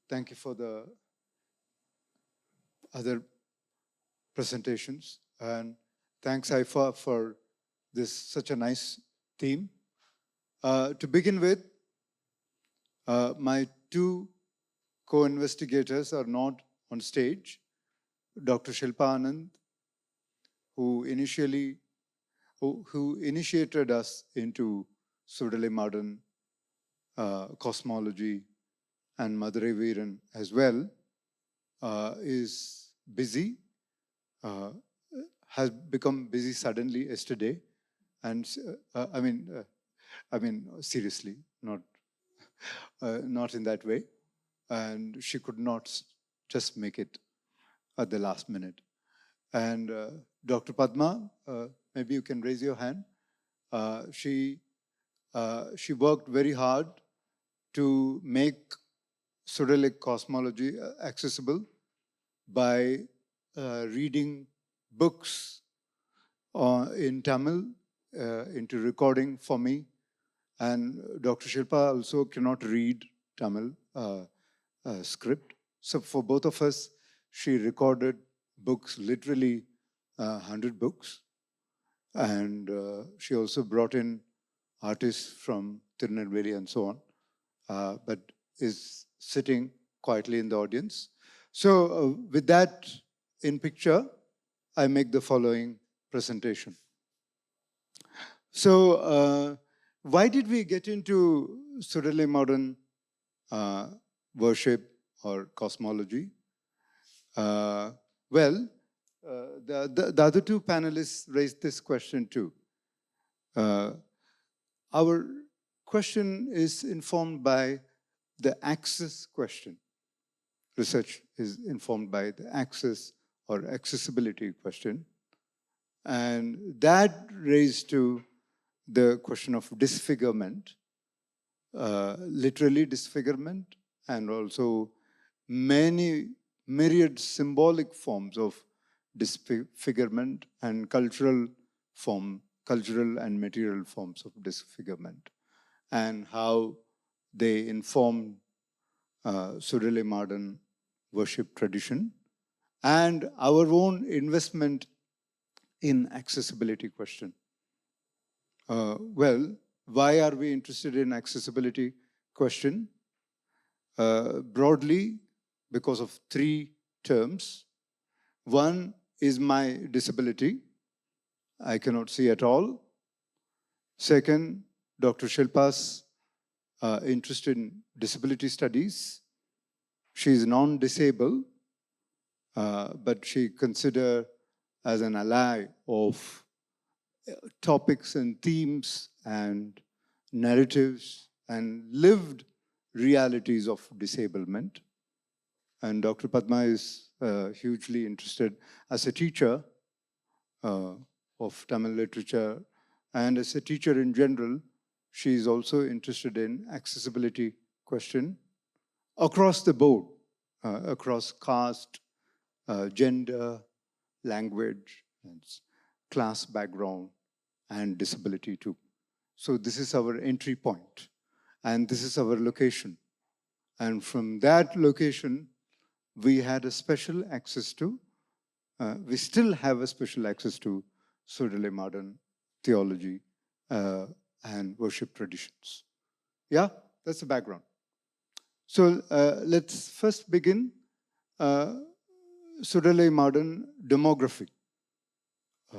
Thank you for the other presentations, and thanks, Haifa, for this such a nice theme. To begin with, my two co-investigators are not on stage. Dr. Shilpa Anand, who initiated us into Sudale modern cosmology, and Madurai Veeran as well, is busy, has become busy suddenly yesterday. And I mean, seriously, not in that way. And she could not just make it at the last minute. And Dr. Padma, maybe you can raise your hand. She worked very hard to make Sudalic cosmology accessible by reading books in Tamil into recording for me. And Dr. Shilpa also cannot read Tamil script. So for both of us, she recorded books, literally 100 books. And she also brought in artists from Tirunelveli and so on, but is sitting quietly in the audience. So with that in picture, I make the following presentation. So why did we get into Sudali modern worship or cosmology? Well, the other two panelists raised this question too. Our question is informed by the access question. Research is informed by the access or accessibility question. And that raised to the question of disfigurement, literally disfigurement, and also many myriad symbolic forms of disfigurement and cultural and material forms of disfigurement, and how they inform Sudali modern worship tradition and our own investment in accessibility question. Well, why are we interested in accessibility question? Broadly, because of three terms. One is my disability. I cannot see at all. Second, Dr. Shilpa's interest in disability studies. She is non-disabled, but she considered as an ally of topics and themes and narratives and lived realities of disablement. And Dr. Padma is hugely interested as a teacher of Tamil literature, and as a teacher in general, she is also interested in accessibility question across the board, across caste, gender, language, and class background, and disability too. So this is our entry point, and this is our location. And from that location, we had a special access to, we still have a special access to Sudali modern theology and worship traditions. Yeah, that's the background. So let's first begin Sudali modern demography,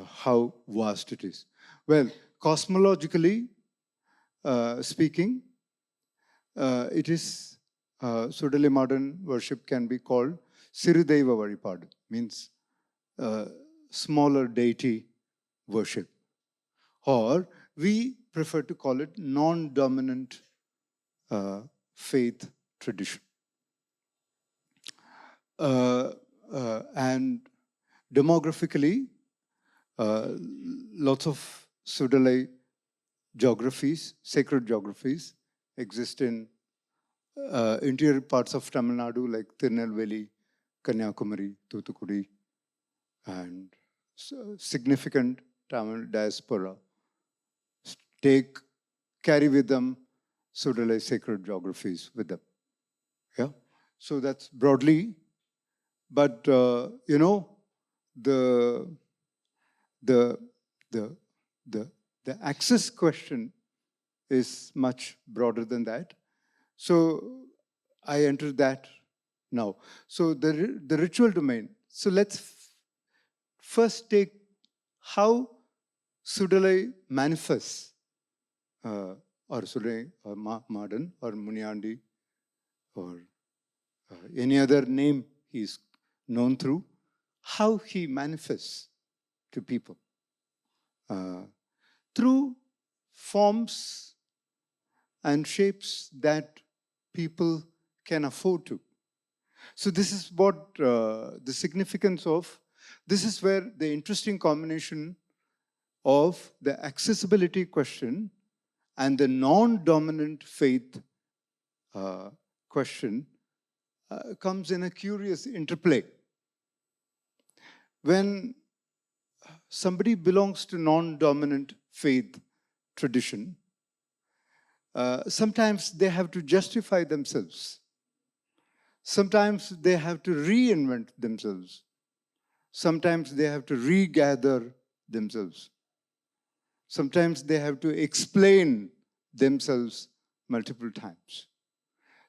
how vast it is. Well, cosmologically speaking, it is Sudali modern worship can be called Sirudeva Varipadu, means smaller deity worship. Or we prefer to call it non-dominant faith tradition. And demographically, lots of Sudali geographies, sacred geographies, exist in interior parts of Tamil Nadu like Tirunelveli, Kanyakumari, Thoothukudi, and significant Tamil diaspora carry with them Sudali sacred geographies with them. Yeah, so that's broadly. But you know, the access question is much broader than that. So I enter that now. So the ritual domain. So let's first take how Sudali manifests, or Sudali or Madan or Munyandi or any other name he's known through, how he manifests to people through forms and shapes that people can afford to. So this is what the significance of, this is where the interesting combination of the accessibility question and the non-dominant faith question comes in a curious interplay. When somebody belongs to non-dominant faith tradition, sometimes they have to justify themselves. Sometimes they have to reinvent themselves. Sometimes they have to regather themselves. Sometimes they have to explain themselves multiple times.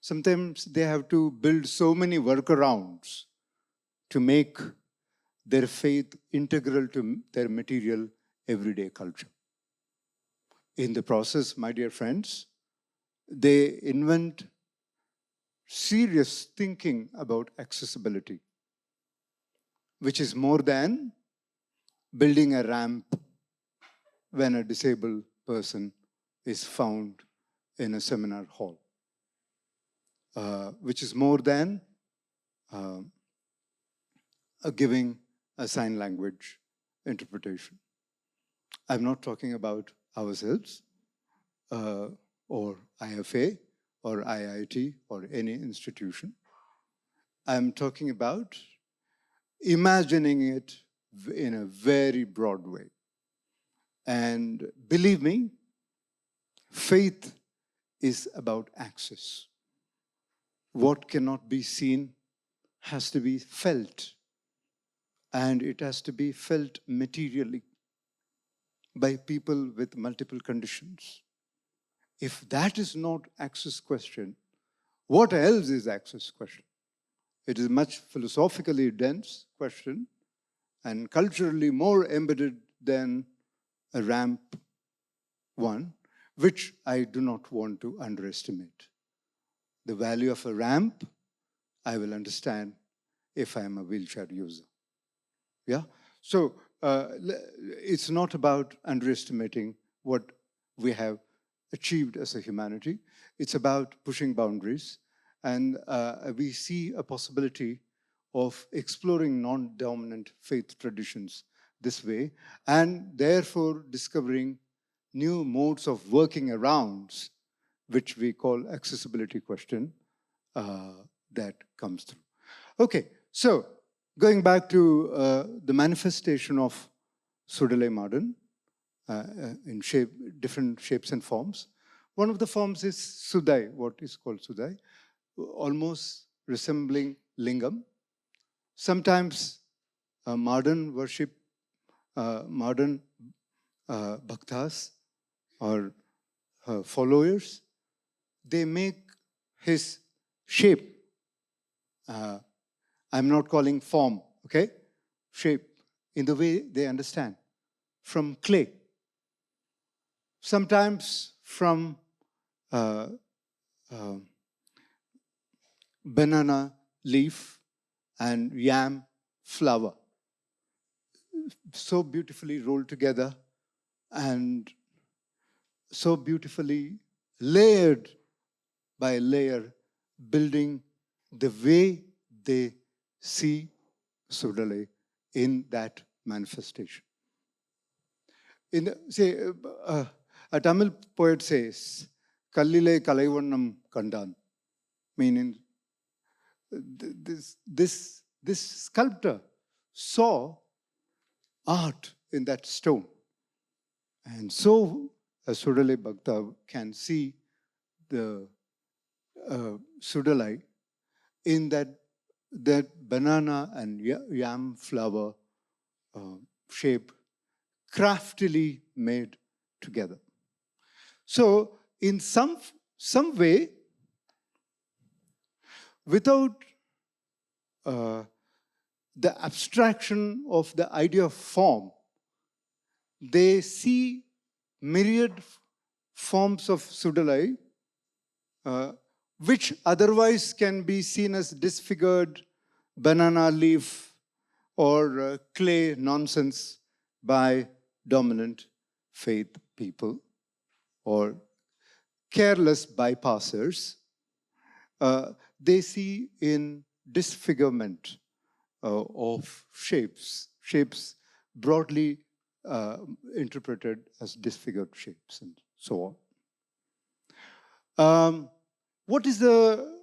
Sometimes they have to build so many workarounds to make their faith integral to their material everyday culture. In the process, my dear friends, they invent serious thinking about accessibility, which is more than building a ramp when a disabled person is found in a seminar hall, which is more than giving a sign language interpretation. I'm not talking about ourselves or IFA or IIT or any institution. I'm talking about imagining it in a very broad way. And believe me, faith is about access. What cannot be seen has to be felt, and it has to be felt materially by people with multiple conditions. If that is not access question, what else is access question? It is a much philosophically dense question and culturally more embedded than a ramp one, which I do not want to underestimate. The value of a ramp, I will understand if I am a wheelchair user. Yeah? So it's not about underestimating what we have achieved as a humanity. It's about pushing boundaries. And we see a possibility of exploring non-dominant faith traditions this way, and therefore discovering new modes of working around, which we call accessibility question, that comes through. Okay, so going back to the manifestation of Sudalai Madan in different shapes and forms. One of the forms is Sudai, what is called Sudai, almost resembling Lingam. Sometimes modern worship, modern bhaktas or followers, they make his shape. I'm not calling form, okay? Shape, in the way they understand, from clay. Sometimes from banana leaf and yam flower, so beautifully rolled together and so beautifully layered by layer, building the way they see Sudalai in that manifestation. A Tamil poet says, Kallile Kalaivannam Kandan, meaning this sculptor saw art in that stone. And so a Sudalai Bhakta can see the Sudalai in that banana and yam flower shape, craftily made together. So in some way, without the abstraction of the idea of form, they see myriad forms of Sudalai, which otherwise can be seen as disfigured banana leaf or clay nonsense by dominant faith people or careless bypassers. They see in disfigurement of shapes broadly interpreted as disfigured shapes and so on. what is the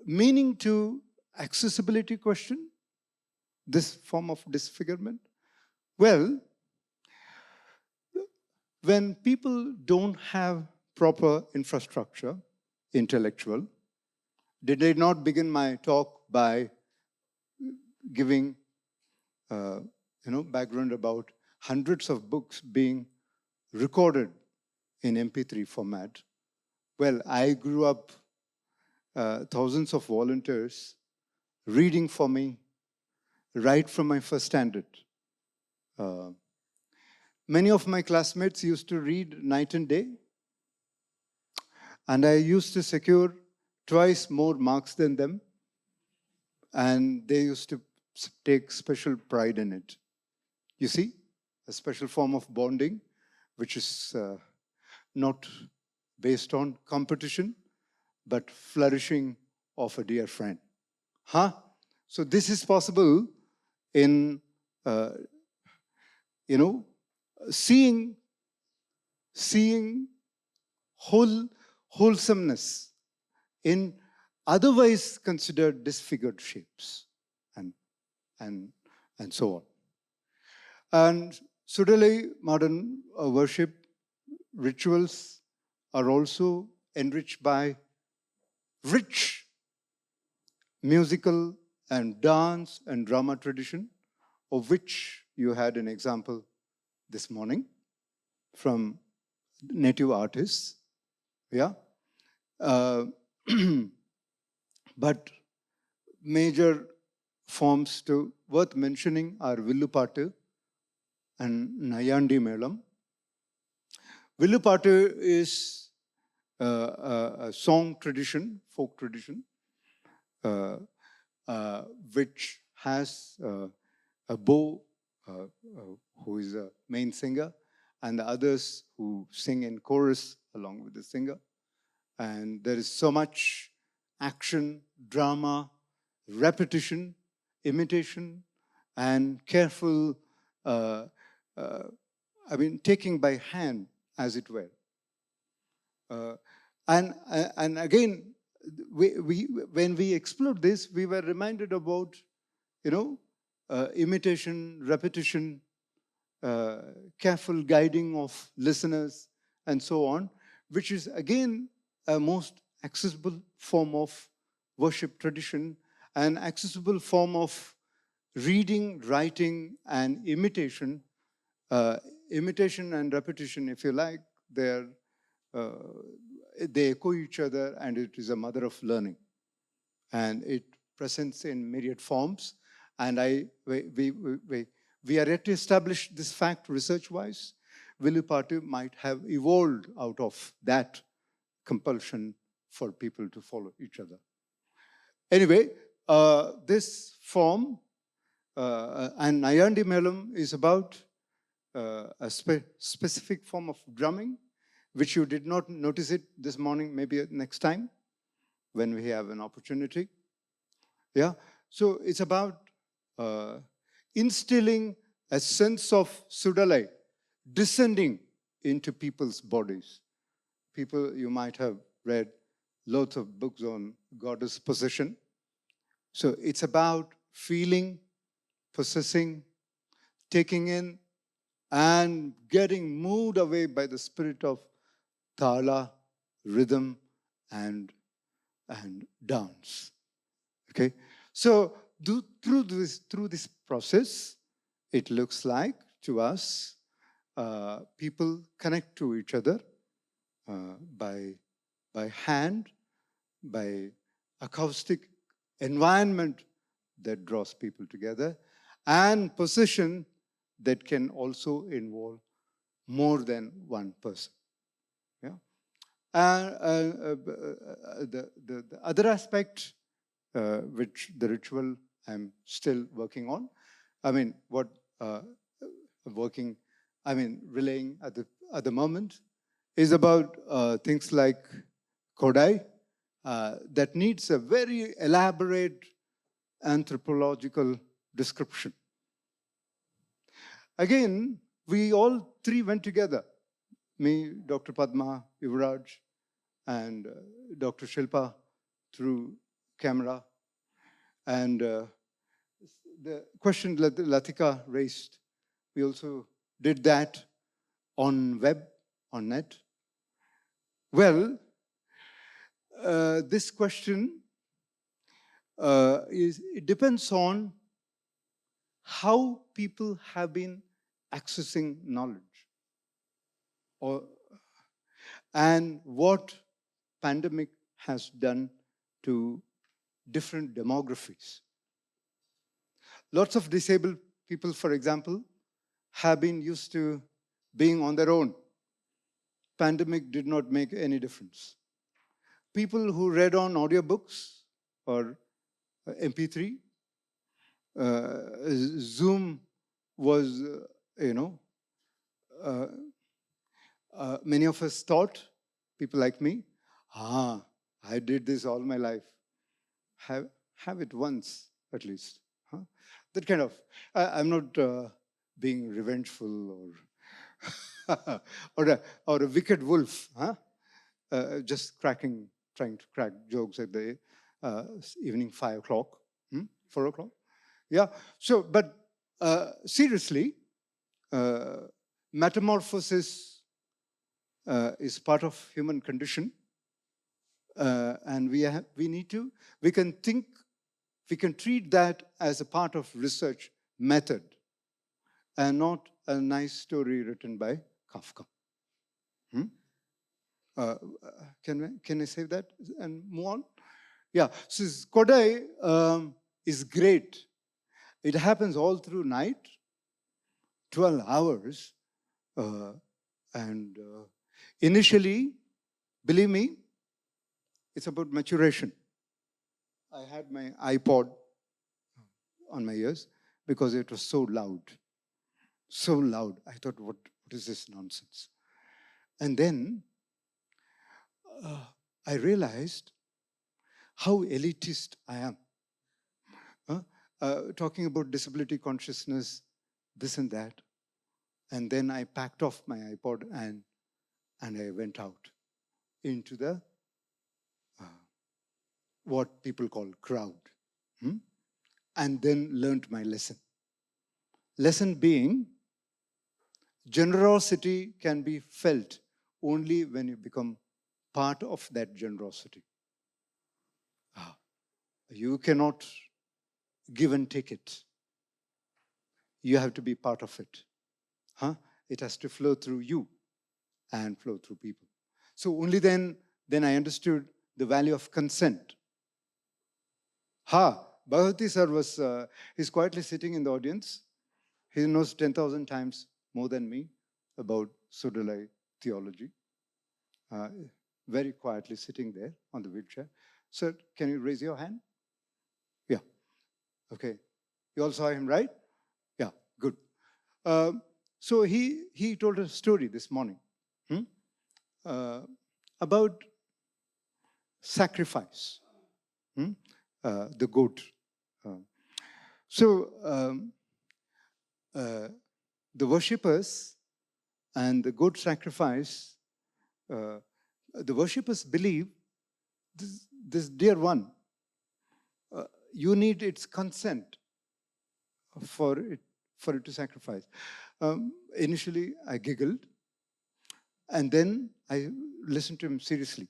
meaning to accessibility question? This form of disfigurement? Well, when people don't have proper infrastructure, intellectual, did I not begin my talk by giving background about hundreds of books being recorded in MP3 format? Well, I grew up thousands of volunteers reading for me right from my first standard. Many of my classmates used to read night and day, and I used to secure twice more marks than them, and they used to take special pride in it. You see, a special form of bonding, which is not based on competition, but flourishing of a dear friend. So this is possible in, seeing wholesomeness in otherwise considered disfigured shapes, and so on. And Suddenly, modern worship rituals are also enriched by rich musical and dance and drama tradition, of which you had an example this morning from native artists. Yeah. But major forms worth mentioning are Villupattu and Nayandi Melam. Villupattu is a song tradition, folk tradition, which has a bow who is a main singer, and the others who sing in chorus along with the singer. And there is so much action, drama, repetition, imitation, and careful, taking by hand, as it were. And again, when we explored this, we were reminded about, imitation, repetition, careful guiding of listeners, and so on, which is again a most accessible form of worship tradition, an accessible form of reading, writing, and imitation. Imitation and repetition, if you like, they echo each other, and it is a mother of learning. And it presents in myriad forms. And we are yet to establish this fact research-wise. Villupattu might have evolved out of that compulsion for people to follow each other. Anyway, this form, and Nayandi Melam, is about a specific form of drumming, which you did not notice it this morning, maybe next time when we have an opportunity. Yeah, so it's about instilling a sense of Sudalai descending into people's bodies. People, you might have read lots of books on goddess possession. So it's about feeling, possessing, taking in, and getting moved away by the spirit of thala, rhythm, and dance. Okay, so through this process, it looks like to us people connect to each other by hand, by acoustic environment that draws people together, and possession that can also involve more than one person. Yeah. The other aspect, which the ritual I'm still working on, relaying at the moment, is about things like Kodai, that needs a very elaborate anthropological description. Again, we all three went together. Me, Dr. Padma, Yuvraj, and Dr. Shilpa through camera. And the question that Latika raised, we also did that on web, on net. Well, this question it depends on how people have been accessing knowledge, and what pandemic has done to different demographies. Lots of disabled people, for example, have been used to being on their own. Pandemic did not make any difference. People who read on audiobooks or MP3, Zoom was, many of us thought, people like me, I did this all my life. Have it once, at least. Huh? That kind of, I'm not being revengeful or a wicked wolf, huh? Just trying to crack jokes at the evening 5 o'clock, 4 o'clock. Yeah, so, but seriously, metamorphosis is part of human condition. And we can treat that as a part of research method and not a nice story written by Kafka. Can I say that and move on? Yeah, so Kodai is great. It happens all through night, 12 hours. And initially, believe me, it's about maturation. I had my iPod on my ears because it was so loud. So loud. I thought, what is this nonsense? And then I realized how elitist I am. Talking about disability consciousness, this and that. And then I packed off my iPod and I went out into the what people call crowd. And then learned my lesson. Lesson being, generosity can be felt only when you become part of that generosity. You cannot give and take it. You have to be part of it. It has to flow through you and flow through people. So only then I understood the value of consent. Bhagavati sir was, he's quietly sitting in the audience. He knows 10,000 times more than me about Sudalai theology. Very quietly sitting there on the wheelchair. Sir, can you raise your hand? Yeah. Okay. You all saw him, right? Yeah, good. So he told a story this morning about sacrifice, the goat. The worshippers and the goat sacrifice, the worshippers believe this dear one, you need its consent for it to sacrifice. Initially, I giggled, and then I listened to him seriously.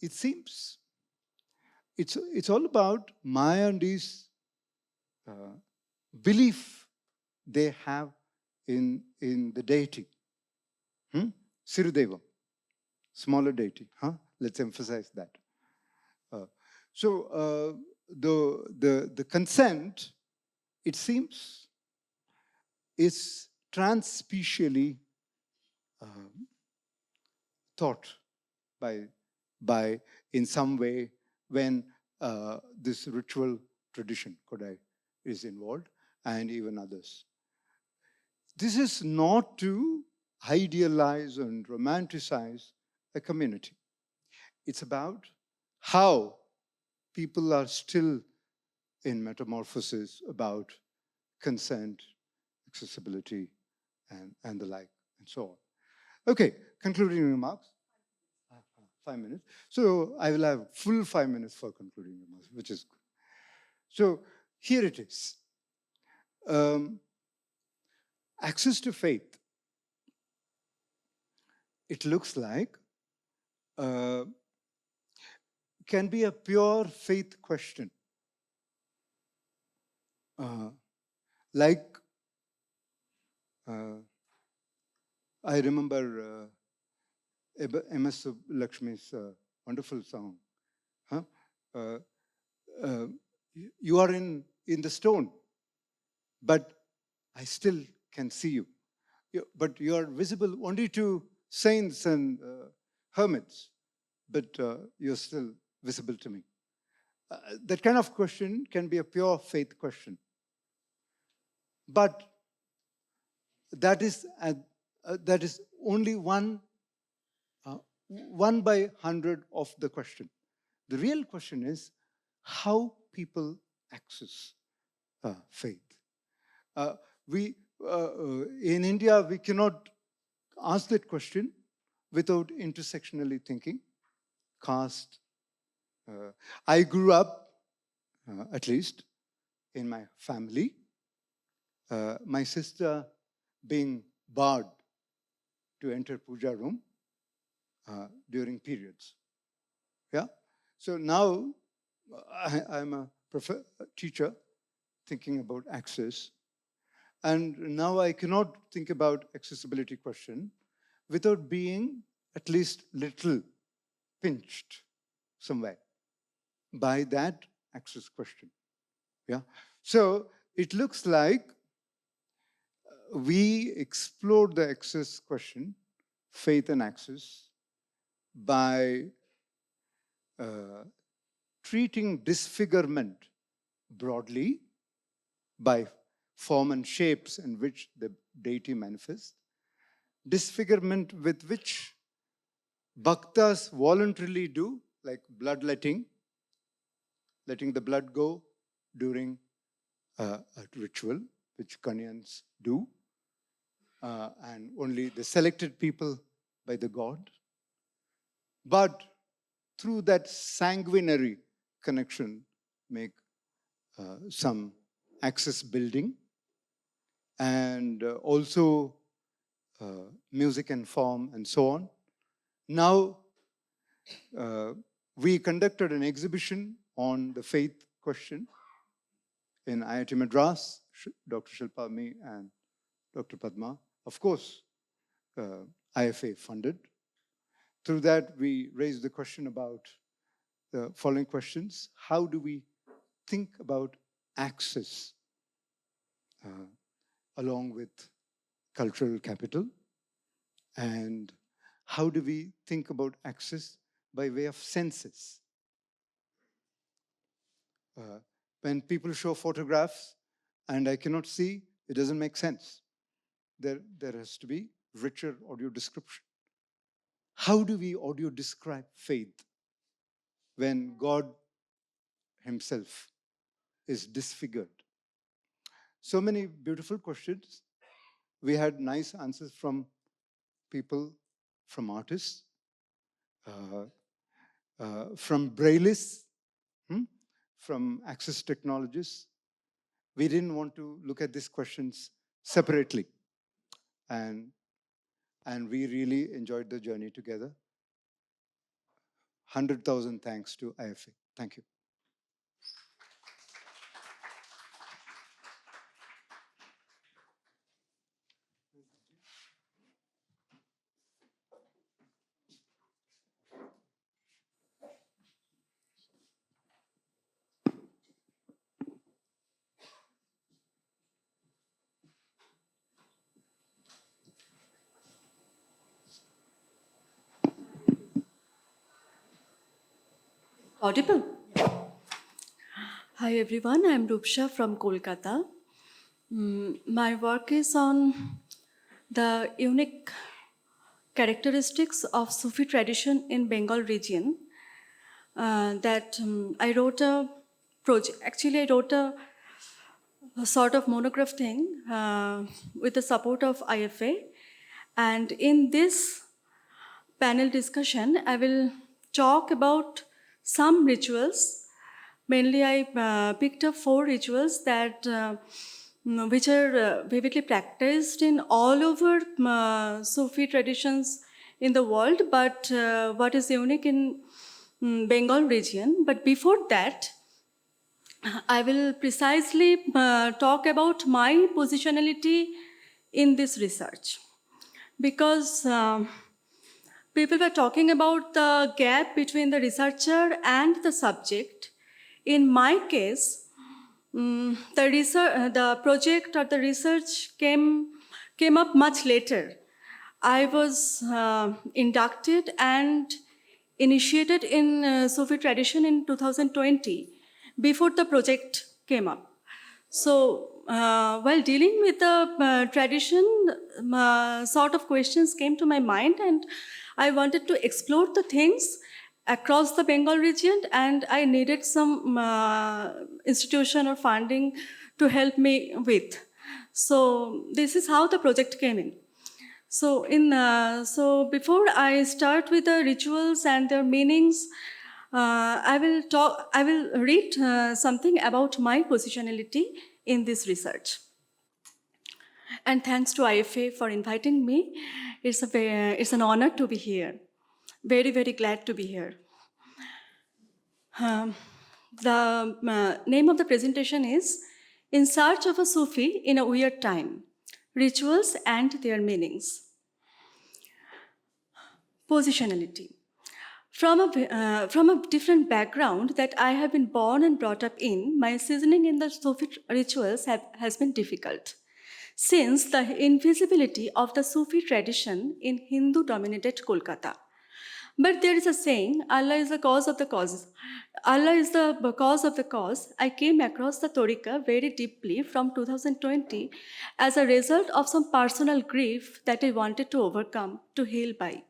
It seems it's all about Maya and his belief they have in the deity. Sirudeva, smaller deity. Let's emphasize that. So the consent, it seems, is transspecially taught by in some way when this ritual tradition, Kodai, is involved, and even others. This is not to idealize and romanticize a community. It's about how people are still in metamorphosis about consent, accessibility, and the like, and so on. Okay, concluding remarks. 5 minutes. So I will have full 5 minutes for concluding remarks, which is good. So here it is. Access to faith. It looks like can be a pure faith question. Like I remember M.S. Lakshmi's wonderful song. Huh? You are in the stone, but I still can see you. But you are visible only to saints and hermits, but you're still visible to me. That kind of question can be a pure faith question. But that is only one by 100 of the question. The real question is how people access faith. In India, we cannot ask that question without intersectionally thinking. Caste. I grew up, at least in my family, my sister being barred to enter puja room during periods. Yeah. So now I'm a teacher thinking about access. And now I cannot think about accessibility question without being at least little pinched somewhere by that access question. Yeah. So it looks like we explored the access question, faith and access, by treating disfigurement broadly by form and shapes in which the deity manifests, disfigurement with which bhaktas voluntarily do, like bloodletting, letting the blood go during a ritual, which Kanyans do, and only the selected people by the god. But through that sanguinary connection, make some access building, and also music and form and so on. Now, we conducted an exhibition on the faith question in IIT Madras, Dr. Shilpa, me, and Dr. Padma. Of course, IFA funded. Through that, we raised the question about the following questions. How do we think about access along with cultural capital? And how do we think about access by way of senses? When people show photographs and I cannot see, it doesn't make sense. There has to be richer audio description. How do we audio describe faith when God himself is disfigured? So many beautiful questions. We had nice answers from people, from artists, from braillists, from access technologists. We didn't want to look at these questions separately. And we really enjoyed the journey together. 100,000 thanks to IFA. Thank you. Audible? Hi everyone, I'm Rupsa from Kolkata. My work is on the unique characteristics of Sufi tradition in Bengal region. I wrote a project. Actually, I wrote a sort of monograph thing with the support of IFA. And in this panel discussion, I will talk about some rituals. Mainly, I picked up 4 rituals that which are vividly practiced in all over Sufi traditions in the world, but what is unique in Bengal region. But before that, I will precisely talk about my positionality in this research, because people were talking about the gap between the researcher and the subject. In my case, the project or the research came up much later. I was inducted and initiated in Sufi tradition in 2020, before the project came up. So, while dealing with the tradition, sort of questions came to my mind, and I wanted to explore the things across the Bengal region, and I needed some institution or funding to help me with. So, this is how the project came in. So, so before I start with the rituals and their meanings, I will read something about my positionality in this research. And thanks to IFA for inviting me. It's an honor to be here. Very, very glad to be here. The name of the presentation is In Search of a Sufi in a Weird Time, Rituals and Their Meanings. Positionality. From a different background that I have been born and brought up in, my seasoning in the Sufi rituals has been difficult, since the invisibility of the Sufi tradition in Hindu-dominated Kolkata. But there is a saying, Allah is the cause of the cause. Allah is the cause of the cause. I came across the Torika very deeply from 2020 as a result of some personal grief that I wanted to overcome, to heal by.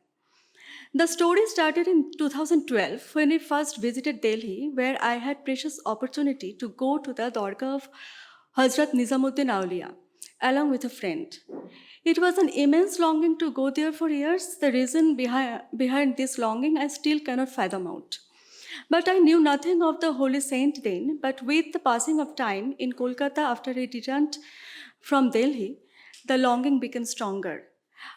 The story started in 2012 when I first visited Delhi, where I had precious opportunity to go to the Dargah of Hazrat Nizamuddin Auliya, along with a friend. It was an immense longing to go there for years. The reason behind this longing I still cannot fathom out. But I knew nothing of the holy saint then, but with the passing of time in Kolkata after I returned from Delhi, the longing became stronger.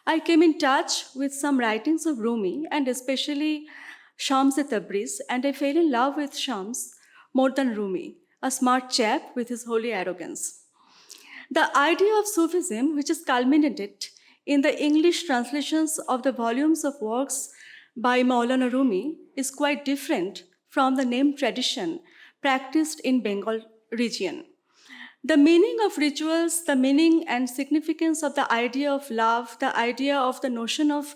I came in touch with some writings of Rumi and especially Shams-e-Tabriz, and I fell in love with Shams more than Rumi, a smart chap with his holy arrogance. The idea of Sufism, which is culminated in the English translations of the volumes of works by Maulana Rumi, is quite different from the name tradition practiced in Bengal region. The meaning of rituals, the meaning and significance of the idea of love, the idea of the notion of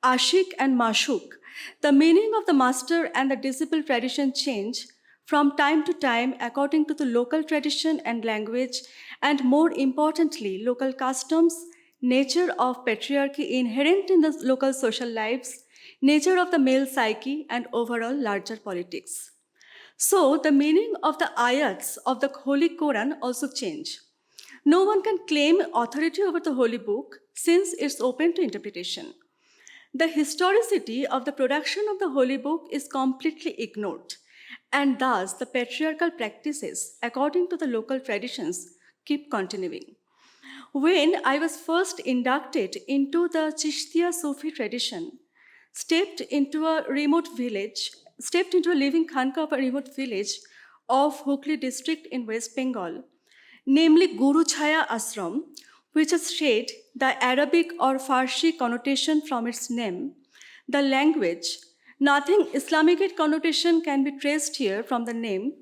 ashik and mashuk, the meaning of the master and the disciple tradition change from time to time according to the local tradition and language, and more importantly, local customs, nature of patriarchy inherent in the local social lives, nature of the male psyche, and overall larger politics. So the meaning of the ayats of the Holy Quran also change. No one can claim authority over the holy book since it's open to interpretation. The historicity of the production of the holy book is completely ignored, and thus the patriarchal practices, according to the local traditions, keep continuing. When I was first inducted into the Chishtiya Sufi tradition, stepped into a living khanka of a remote village of Hooghly district in West Bengal, namely Guru Chhaya Ashram, which has shed the Arabic or Farsi connotation from its name, the language, nothing Islamic connotation can be traced here from the name,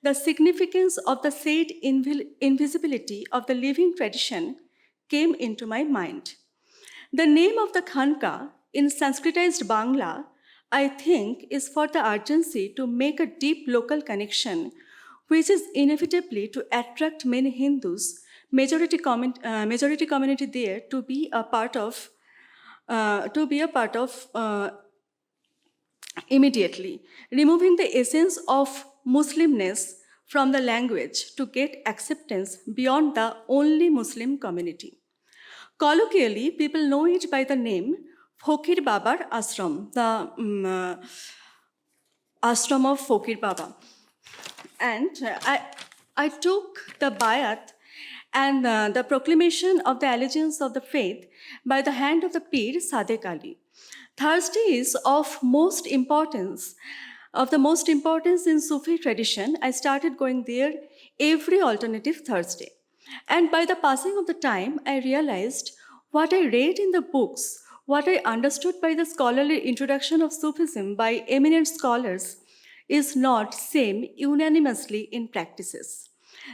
the significance of the said invisibility of the living tradition came into my mind. The name of the khanka in Sanskritized Bangla, I think, is for the urgency to make a deep local connection, which is inevitably to attract many Hindus, majority community there, to be a part of immediately, removing the essence of Muslimness from the language to get acceptance beyond the only Muslim community. Colloquially, people know it by the name Fakir Babar Ashram, the ashram of Fakir Baba. And I took the bayat and the proclamation of the allegiance of the faith by the hand of the Pir Sadek Ali. Thursday is of the most importance in Sufi tradition. I started going there every alternative Thursday. And by the passing of the time, I realized what I read in the books, what I understood by the scholarly introduction of Sufism by eminent scholars is not same unanimously in practices.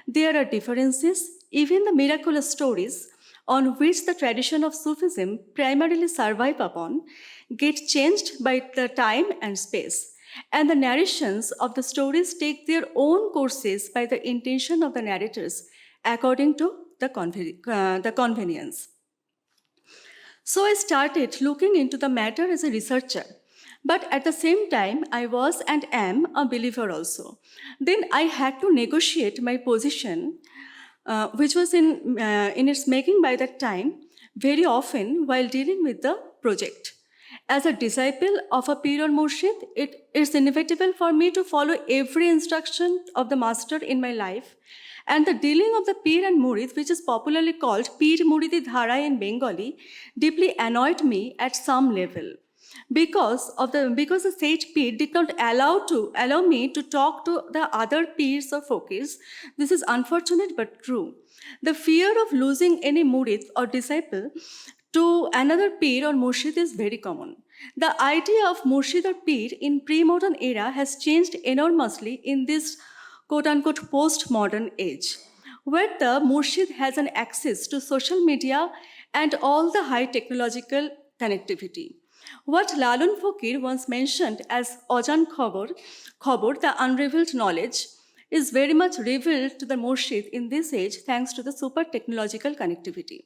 There are differences, even the miraculous stories on which the tradition of Sufism primarily survive upon get changed by the time and space. And the narrations of the stories take their own courses by the intention of the narrators according to the convenience. So I started looking into the matter as a researcher. But at the same time, I was and am a believer also. Then I had to negotiate my position, which was in its making by that time, very often while dealing with the project. As a disciple of a Pir or Murshid, it is inevitable for me to follow every instruction of the master in my life. And the dealing of the Pir and Murid, which is popularly called Pir Muridi Dhara in Bengali, deeply annoyed me at some level. Because the sage Pir did not allow me to talk to the other Pirs or Fakirs. This is unfortunate but true. The fear of losing any Murid or disciple to another Pir or Murshid is very common. The idea of Murshid or Pir in pre-modern era has changed enormously in this quote-unquote post-modern age, where the Murshid has an access to social media and all the high technological connectivity. What Lalun Fakir once mentioned as Ojan Khobor, the unrevealed knowledge, is very much revealed to the Murshid in this age thanks to the super technological connectivity.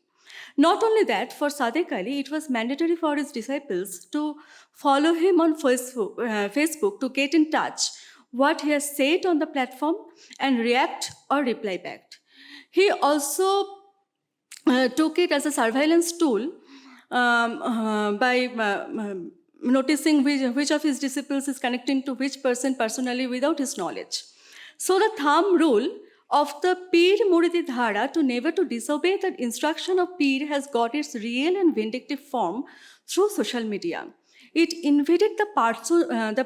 Not only that, for Sadek Ali, it was mandatory for his disciples to follow him on Facebook to get in touch what he has said on the platform and react or reply back. He also took it as a surveillance tool by noticing which of his disciples is connecting to which person personally without his knowledge. So the thumb rule of the Pir Muridi Dhara to never to disobey the instruction of Pir has got its real and vindictive form through social media. It invaded the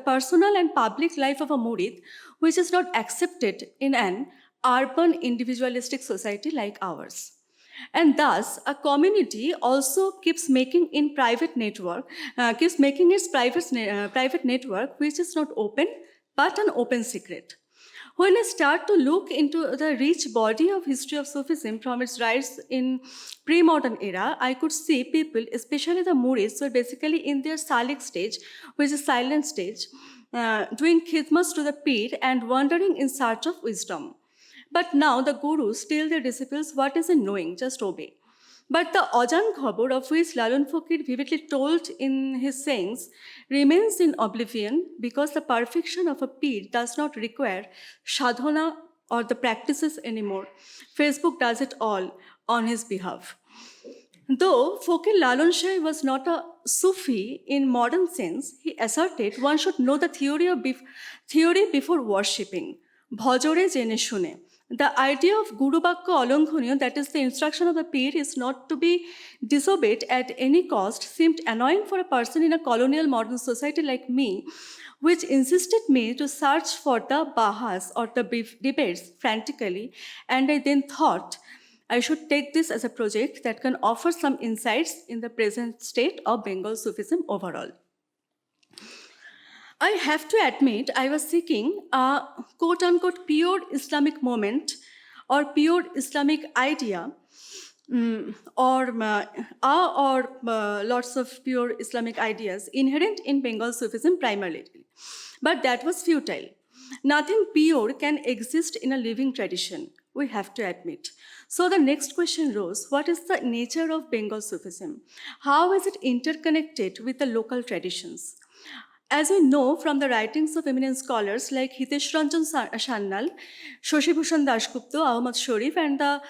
personal and public life of a Murid, which is not accepted in an urban individualistic society like ours. And thus, a community also keeps making its private network, which is not open, but an open secret. When I start to look into the rich body of history of Sufism from its rise in pre-modern era, I could see people, especially the Murids, were basically in their salik stage, which is silent stage, doing khidmas to the Pir and wandering in search of wisdom. But now the gurus tell their disciples what is in knowing, just obey. But the Ojan Khobor, of which Lalun Fakir vividly told in his sayings, remains in oblivion because the perfection of a Pir does not require sadhana or the practices anymore. Facebook does it all on his behalf. Though Fakir Lalun Shah was not a Sufi in modern sense, he asserted one should know the theory before worshipping. Bhajore jene shune. The idea of Guru Bakka Alonghaniya, that is the instruction of the Pir, is not to be disobeyed at any cost, seemed annoying for a person in a colonial modern society like me, which insisted me to search for the bahas or the debates frantically, and I then thought I should take this as a project that can offer some insights in the present state of Bengal Sufism overall. I have to admit, I was seeking a quote-unquote pure Islamic moment or pure Islamic idea or lots of pure Islamic ideas inherent in Bengal Sufism primarily. But that was futile. Nothing pure can exist in a living tradition, we have to admit. So the next question rose, what is the nature of Bengal Sufism? How is it interconnected with the local traditions? As we know from the writings of eminent scholars like Hitesh Ranjan Sannal, Shashi Bhushan Das Gupta, Ahmad Sharif, and the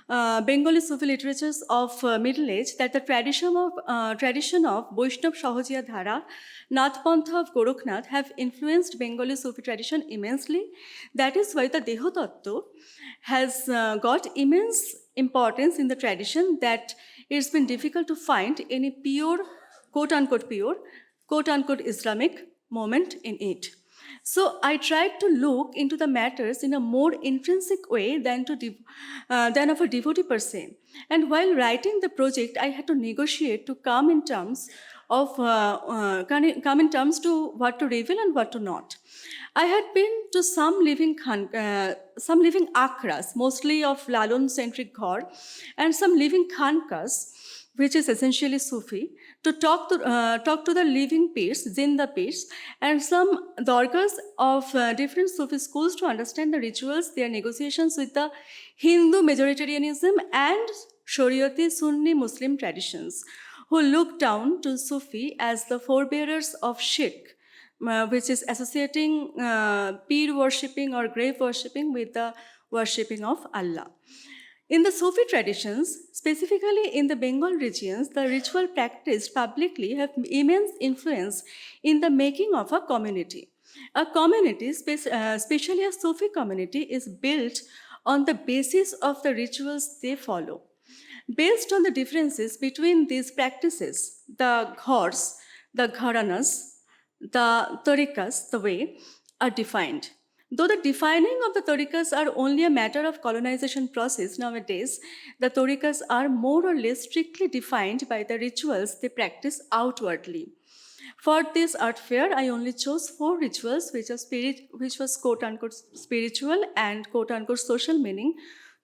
Bengali Sufi literatures of Middle Age that the tradition of Vaishnav Sahajiya Dhara, Nathpantha of Gorakhnath have influenced Bengali Sufi tradition immensely. That is why the Deho Tattva has got immense importance in the tradition, that it's been difficult to find any pure, quote unquote Islamic moment in it. So I tried to look into the matters in a more intrinsic way than of a devotee per se. And while writing the project, I had to negotiate to come in terms to what to reveal and what to not. I had been to some living akras, mostly of Lalon-centric ghar, and some living khankas, which is essentially Sufi, to talk to the living peers, Zinda peers, and some dargas of different Sufi schools to understand the rituals, their negotiations with the Hindu majoritarianism and Shariati Sunni Muslim traditions, who look down to Sufi as the forebearers of shirk, which is associating peer worshipping or grave worshipping with the worshipping of Allah. In the Sufi traditions, specifically in the Bengal regions, the ritual practiced publicly have immense influence in the making of a community. A community, especially a Sufi community, is built on the basis of the rituals they follow. Based on the differences between these practices, the ghars, the gharanas, the tariqas, the way, are defined. Though the defining of the tariqas are only a matter of colonization process nowadays, the tariqas are more or less strictly defined by the rituals they practice outwardly. For this art fair, I only chose 4 rituals which was quote-unquote spiritual and quote-unquote social meaning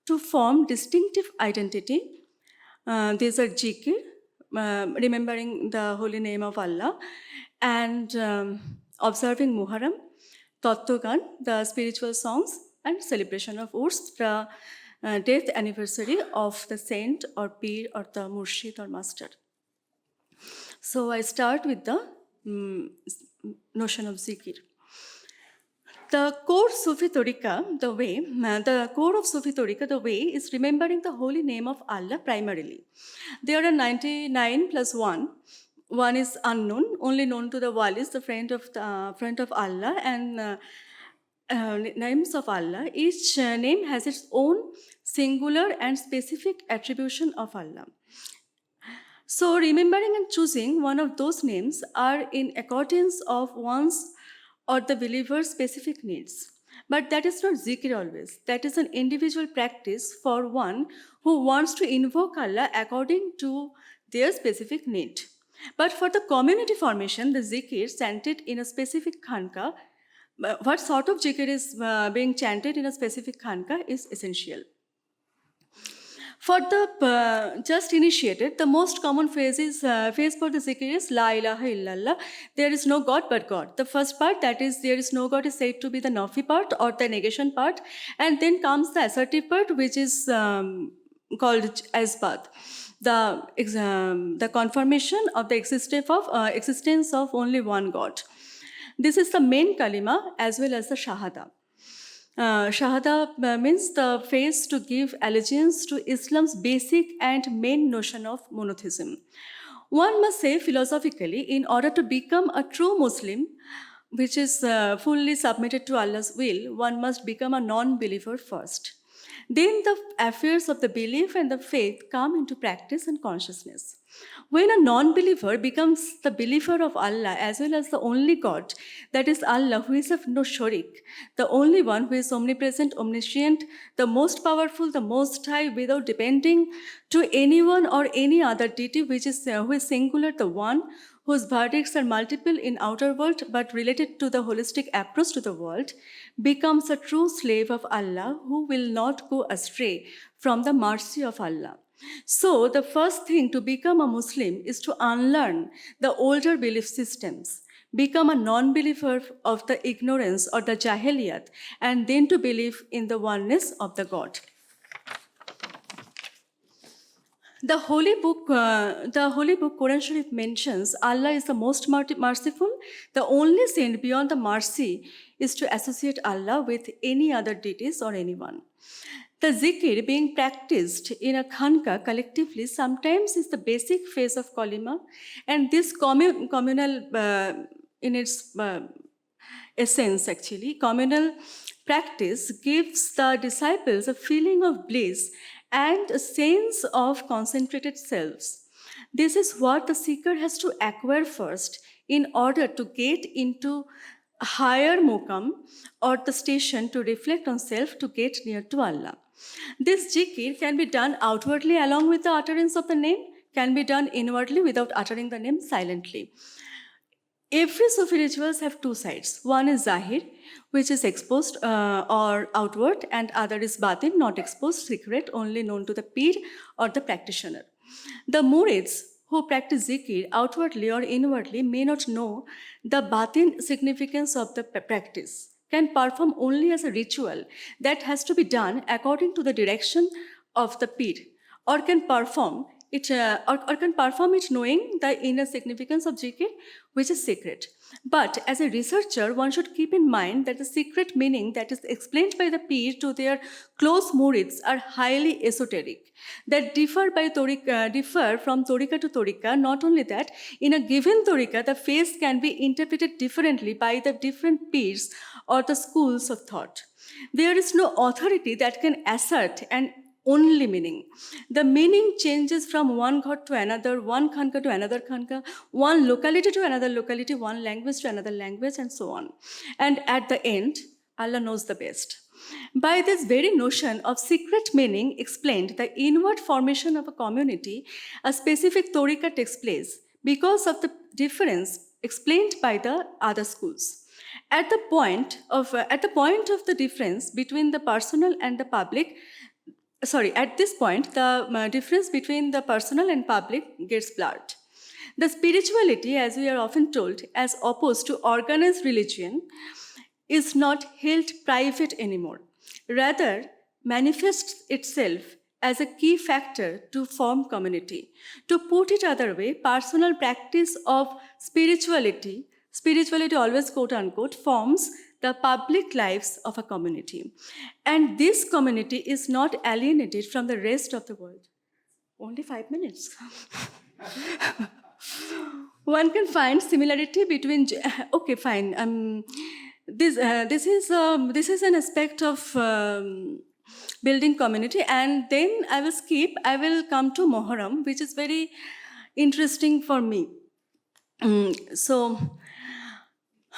to form distinctive identity. These are jikir, remembering the holy name of Allah, and observing Muharram, Tattvagan, the spiritual songs, and celebration of Urs, the death anniversary of the saint or peer or the murshid or master. So I start with the notion of zikir. The core of Sufi Tariqa, the way is remembering the holy name of Allah primarily. There are 99 plus 1. One is unknown, only known to the walis, the friend of Allah, and names of Allah. Each name has its own singular and specific attribution of Allah. So remembering and choosing one of those names are in accordance of one's or the believer's specific needs. But that is not zikr always. That is an individual practice for one who wants to invoke Allah according to their specific need. But for the community formation, the zikr chanted in a specific khanka, what sort of zikr is being chanted in a specific khanka is essential. For the just initiated, the most common phrase for the zikr is La ilaha illallah. There is no God but God. The first part, that is, there is no God, is said to be the nafi part or the negation part. And then comes the assertive part, which is called asbat. The confirmation of the existence of only one God. This is the main kalima as well as the shahada. Shahada means the phrase to give allegiance to Islam's basic and main notion of monotheism. One must say philosophically, in order to become a true Muslim, which is fully submitted to Allah's will, one must become a non-believer first. Then the affairs of the belief and the faith come into practice and consciousness. When a non-believer becomes the believer of Allah as well as the only God, that is Allah, who is of no sharik, the only one who is omnipresent, omniscient, the most powerful, the most high, without depending to anyone or any other deity, who is singular, the one whose verdicts are multiple in outer world but related to the holistic approach to the world, becomes a true slave of Allah who will not go astray from the mercy of Allah. So the first thing to become a Muslim is to unlearn the older belief systems, become a non-believer of the ignorance or the jahiliyat, and then to believe in the oneness of the God. The Holy Book Quran Sharif mentions Allah is the most merciful. The only sin beyond the mercy is to associate Allah with any other deities or anyone. The zikr being practiced in a khanka collectively sometimes is the basic phase of kalima, and this communal in its essence, actually, communal practice gives the disciples a feeling of bliss and a sense of concentrated selves. This is what the seeker has to acquire first in order to get into a higher mukam or the station to reflect on self to get near to Allah. This zikr can be done outwardly along with the utterance of the name, can be done inwardly without uttering the name silently. Every Sufi rituals have two sides. One is Zahir, which is exposed or outward, and other is Batin, not exposed, secret, only known to the Pir or the practitioner. The Murids who practice zikr outwardly or inwardly may not know the Batin significance of the practice, can perform only as a ritual that has to be done according to the direction of the Pir, or can perform it knowing the inner significance of zikr, which is secret. But as a researcher, one should keep in mind that the secret meaning that is explained by the Pir to their close murids are highly esoteric, that differ from torika to torika. Not only that, in a given torika, the face can be interpreted differently by the different Pirs or the schools of thought. There is no authority that can assert an only meaning. The meaning changes from one god to another, one khanka to another khanka, one locality to another locality, one language to another language, and so on. And at the end, Allah knows the best. By this very notion of secret meaning explained the inward formation of a community, a specific torika takes place because of the difference explained by the other schools. At the point of the difference between the personal and the public, at this point, the difference between the personal and public gets blurred. The spirituality, as we are often told, as opposed to organized religion, is not held private anymore. Rather, manifests itself as a key factor to form community. To put it other way, personal practice of spirituality always quote unquote, forms the public lives of a community. And this community is not alienated from the rest of the world. Only 5 minutes. One can find similarity between, okay, fine. This is an aspect of building community, and then I will come to Muharram, which is very interesting for me.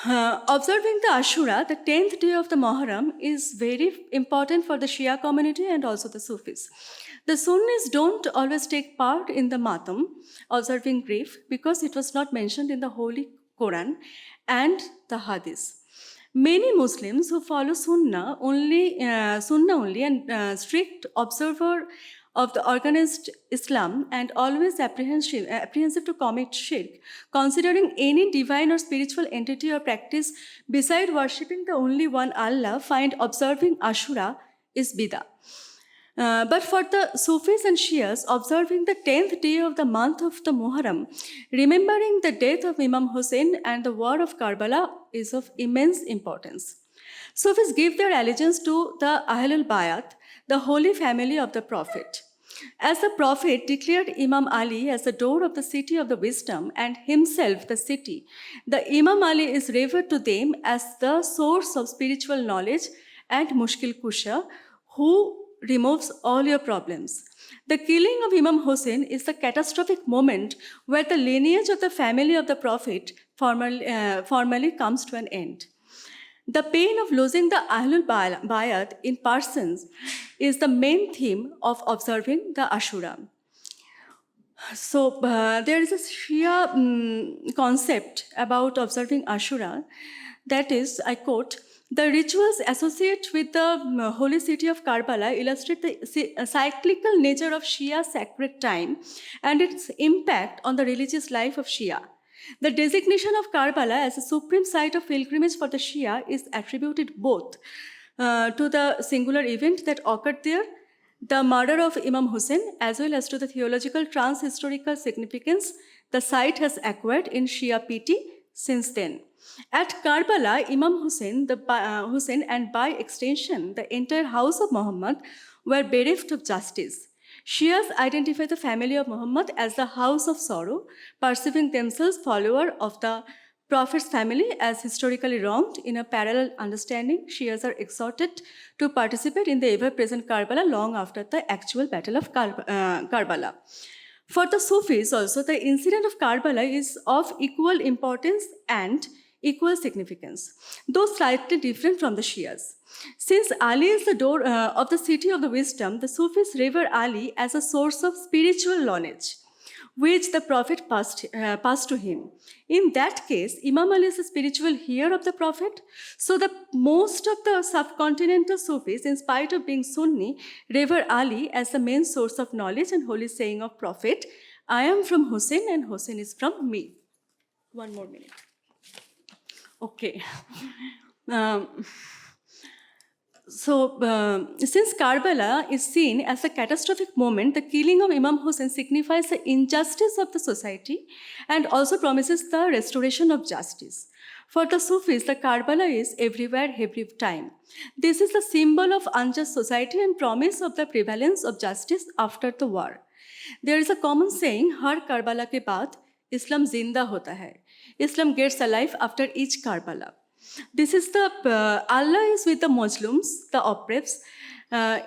Observing the Ashura, the 10th day of the Muharram, is very important for the Shia community and also the Sufis. The Sunnis don't always take part in the Matam, observing grief, because it was not mentioned in the Holy Quran and the Hadith. Many Muslims who follow Sunnah only and strict observer of the organized Islam and always apprehensive to commit shirk, considering any divine or spiritual entity or practice beside worshipping the only one Allah, find observing Ashura is bidah. But for the Sufis and Shias, observing the 10th day of the month of the Muharram, remembering the death of Imam Hussein and the war of Karbala is of immense importance. Sufis give their allegiance to the Ahlul Bayat, the holy family of the Prophet. As the Prophet declared Imam Ali as the door of the city of the wisdom and himself the city, the Imam Ali is revered to them as the source of spiritual knowledge and Mushkil Kusha, who removes all your problems. The killing of Imam Hussein is the catastrophic moment where the lineage of the family of the Prophet formally comes to an end. The pain of losing the Ahlul Bayat in persons is the main theme of observing the Ashura. So there is a Shia concept about observing Ashura, that is, I quote, "The rituals associated with the holy city of Karbala illustrate the cyclical nature of Shia sacred time and its impact on the religious life of Shia. The designation of Karbala as a supreme site of pilgrimage for the Shia is attributed both to the singular event that occurred there, the murder of Imam Hussein, as well as to the theological trans-historical significance the site has acquired in Shia piety since then. At Karbala, Imam Hussein, Hussein and by extension the entire house of Muhammad were bereft of justice. Shias identify the family of Muhammad as the house of sorrow, perceiving themselves follower of the Prophet's family as historically wronged. In a parallel understanding, Shias are exhorted to participate in the ever-present Karbala long after the actual battle of Karbala. For the Sufis also, the incident of Karbala is of equal importance and equal significance, though slightly different from the Shias. Since Ali is the door of the city of the wisdom, the Sufis revere Ali as a source of spiritual knowledge, which the Prophet passed to him. In that case, Imam Ali is a spiritual heir of the Prophet. So the most of the subcontinental Sufis, in spite of being Sunni, revere Ali as the main source of knowledge and holy saying of Prophet, I am from Hussein and Hussein is from me. One more minute. Okay. Since Karbala is seen as a catastrophic moment, the killing of Imam Hussein signifies the injustice of the society and also promises the restoration of justice. For the Sufis, the Karbala is everywhere, every time. This is the symbol of unjust society and promise of the prevalence of justice after the war. There is a common saying, "Har Karbala ke baad, Islam zinda hota hai." Islam gets alive after each Karbala. This is the Allah is with the Muslims, the oppressed,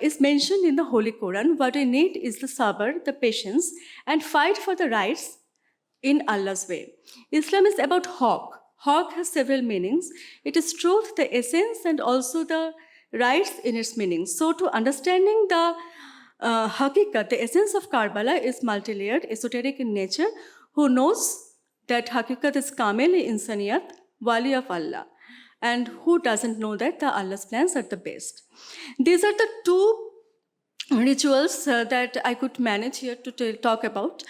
is mentioned in the Holy Quran. What we need is the sabr, the patience, and fight for the rights in Allah's way. Islam is about haq. Haq has several meanings. It is truth, the essence, and also the rights in its meaning. So to understanding the hakikat, the essence of Karbala is multi-layered, esoteric in nature. Who knows that hakikat is kamil insaniyat, wali of Allah. And who doesn't know that the Allah's plans are the best? These are the two rituals that I could manage here to talk about.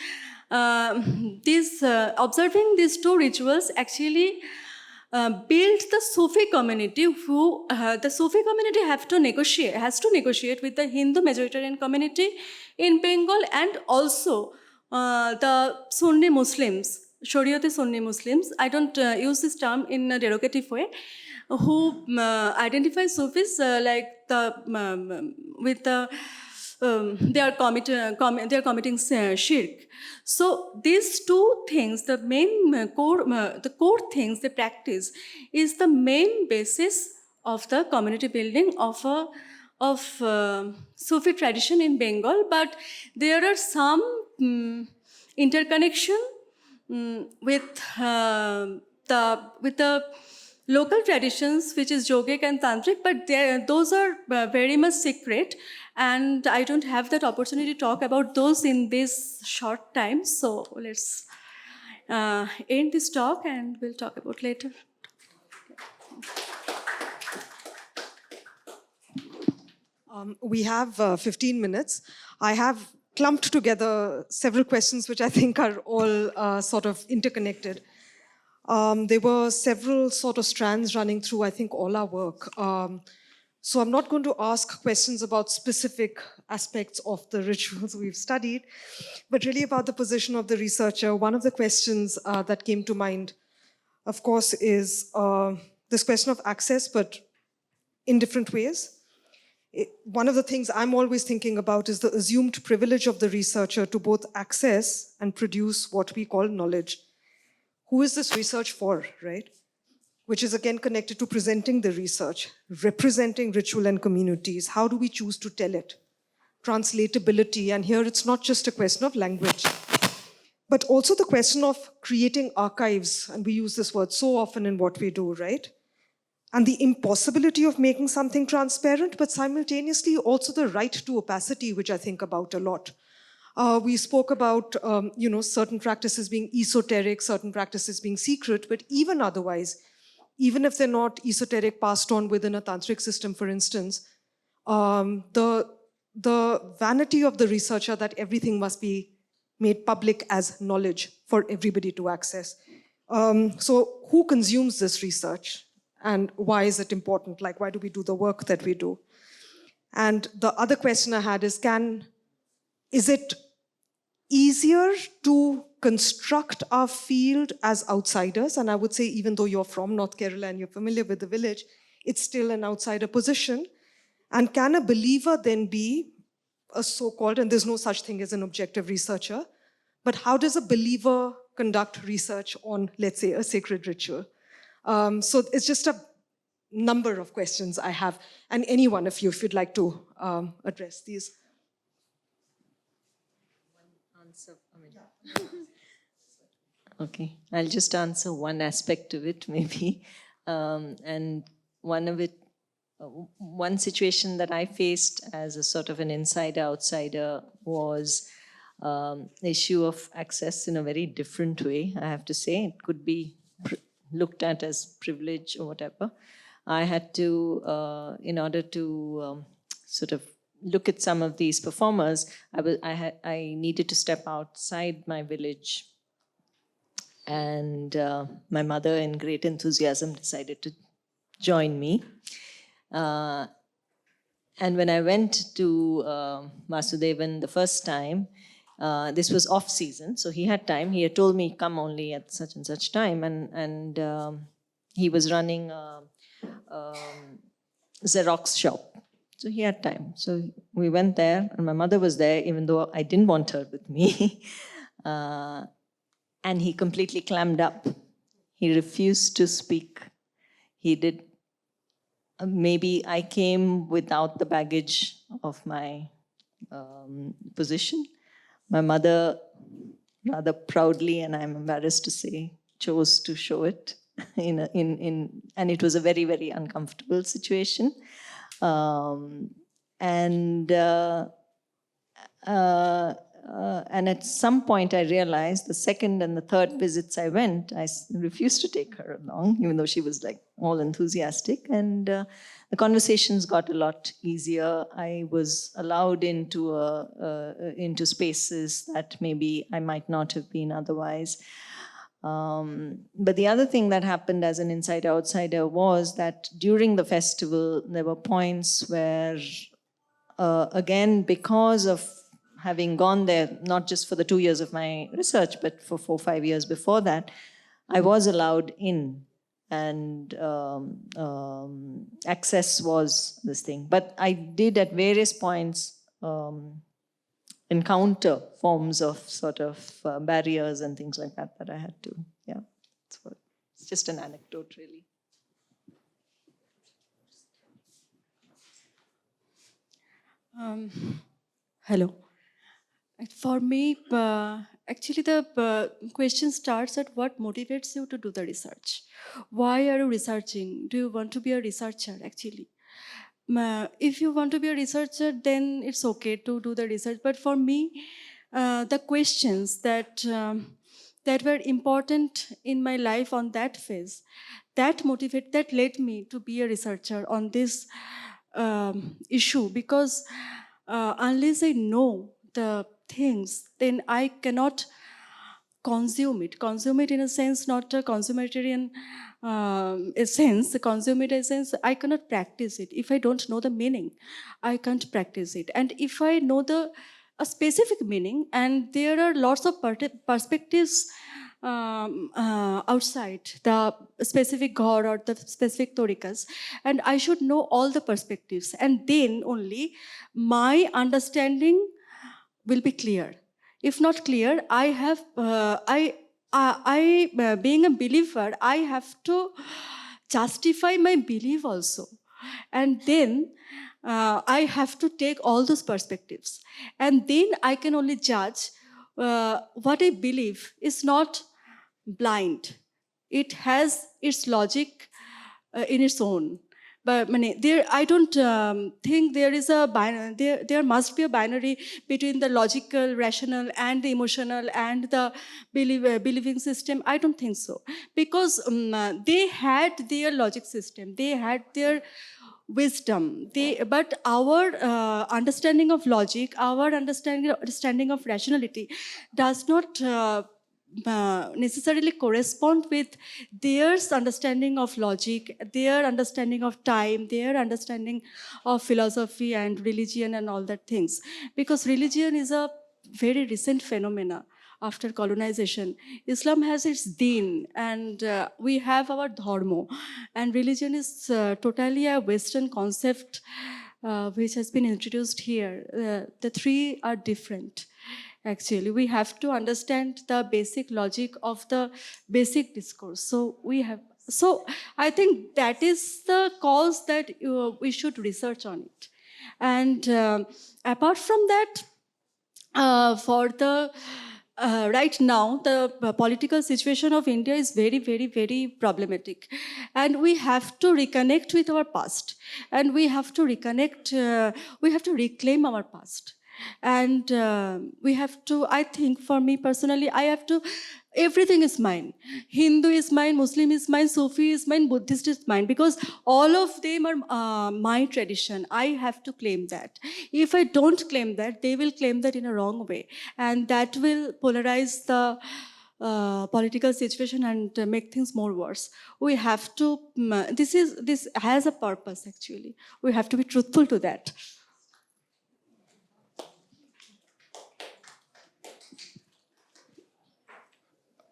Observing these two rituals actually build the Sufi community who the Sufi community has to negotiate with the Hindu majoritarian community in Bengal and also the Sunni Muslims, Shariati Sunni Muslims. I don't use this term in a derogative way, who identify Sufis like with the they are committing shirk. So these two things, the core things they practice, is the main basis of the community building of Sufi tradition in Bengal. But there are some interconnection with the local traditions, which is yogic and tantric, but those are very much secret, and I don't have that opportunity to talk about those in this short time. So let's end this talk and we'll talk about later. We have 15 minutes. I have clumped together several questions which I think are all sort of interconnected. There were several sort of strands running through, I think, all our work. So I'm not going to ask questions about specific aspects of the rituals we've studied, but really about the position of the researcher. One of the questions that came to mind, of course, is this question of access, but in different ways. One of the things I'm always thinking about is the assumed privilege of the researcher to both access and produce what we call knowledge. Who is this research for, right? Which is again connected to presenting the research, representing ritual and communities. How do we choose to tell it? Translatability, and here it's not just a question of language, but also the question of creating archives, and we use this word so often in what we do, right? And the impossibility of making something transparent, but simultaneously also the right to opacity, which I think about a lot. We spoke about certain practices being esoteric, certain practices being secret, but even otherwise, even if they're not esoteric passed on within a tantric system, for instance, the vanity of the researcher that everything must be made public as knowledge for everybody to access. So who consumes this research? And why is it important? Like, why do we do the work that we do? And the other question I had is it easier to construct our field as outsiders? And I would say, even though you're from North Kerala and you're familiar with the village, it's still an outsider position. And can a believer then be a so-called, and there's no such thing as an objective researcher, but how does a believer conduct research on, let's say, a sacred ritual? So it's just a number of questions I have. And any one of you, if you'd like to address these. Okay, I'll just answer one aspect of it, maybe. And one situation that I faced as a sort of an insider-outsider was the issue of access in a very different way, I have to say. It could be looked at as privilege or whatever. I had to, in order to sort of look at some of these performers, I needed to step outside my village. And my mother, in great enthusiasm, decided to join me. And when I went to Vasudevan the first time, this was off season, so he had time. He had told me, come only at such and such time. And he was running a Xerox shop. So he had time. So we went there, and my mother was there, even though I didn't want her with me. And he completely clammed up. He refused to speak. He did. Maybe I came without the baggage of my position. My mother, rather proudly, and I'm embarrassed to say, chose to show it. And it was a very, very uncomfortable situation. And at some point I realized the second and the third visits I went, I refused to take her along, even though she was like all enthusiastic. And the conversations got a lot easier. I was allowed into spaces that maybe I might not have been otherwise. But the other thing that happened as an insider-outsider was that during the festival, there were points where, again, because of having gone there, not just for the 2 years of my research, but for 4 or 5 years before that, I was allowed in, and access was this thing. But I did at various points encounter forms of sort of barriers and things like that I had to, yeah. It's just an anecdote, really. Hello. For me, actually the question starts at what motivates you to do the research. Why are you researching? Do you want to be a researcher, actually? If you want to be a researcher, then it's okay to do the research. But for me, the questions that were important in my life on that phase, that led me to be a researcher on this issue. Because unless I know the things, then I cannot consume it. Consume it in a sense, not a consumatarian sense. Consume it in a sense, I cannot practice it. If I don't know the meaning, I can't practice it. And if I know a specific meaning, and there are lots of perspectives outside the specific god or the specific torikas, and I should know all the perspectives, and then only my understanding will be clear. If not clear, being a believer, I have to justify my belief also. And then I have to take all those perspectives. And then I can only judge what I believe is not blind. It has its logic in its own. But I don't think there is a binary. There must be a binary between the logical, rational, and the emotional, and the believing system. I don't think so, because they had their logic system. They had their wisdom. But our understanding of logic, our understanding of rationality, does not necessarily correspond with their understanding of logic, their understanding of time, their understanding of philosophy and religion and all that things. Because religion is a very recent phenomena after colonization. Islam has its deen and we have our dharma, and religion is totally a Western concept which has been introduced here. The three are different. Actually, we have to understand the basic logic of the basic discourse. So I think that is the cause that we should research on it. And apart from that, for the right now, the political situation of India is very, very, very problematic. And we have to reconnect with our past. And we have to we have to reclaim our past. And we have to, I think for me personally, everything is mine. Hindu is mine, Muslim is mine, Sufi is mine, Buddhist is mine, because all of them are my tradition. I have to claim that. If I don't claim that, they will claim that in a wrong way. And that will polarize the political situation and make things more worse. We have to, this has a purpose actually. We have to be truthful to that.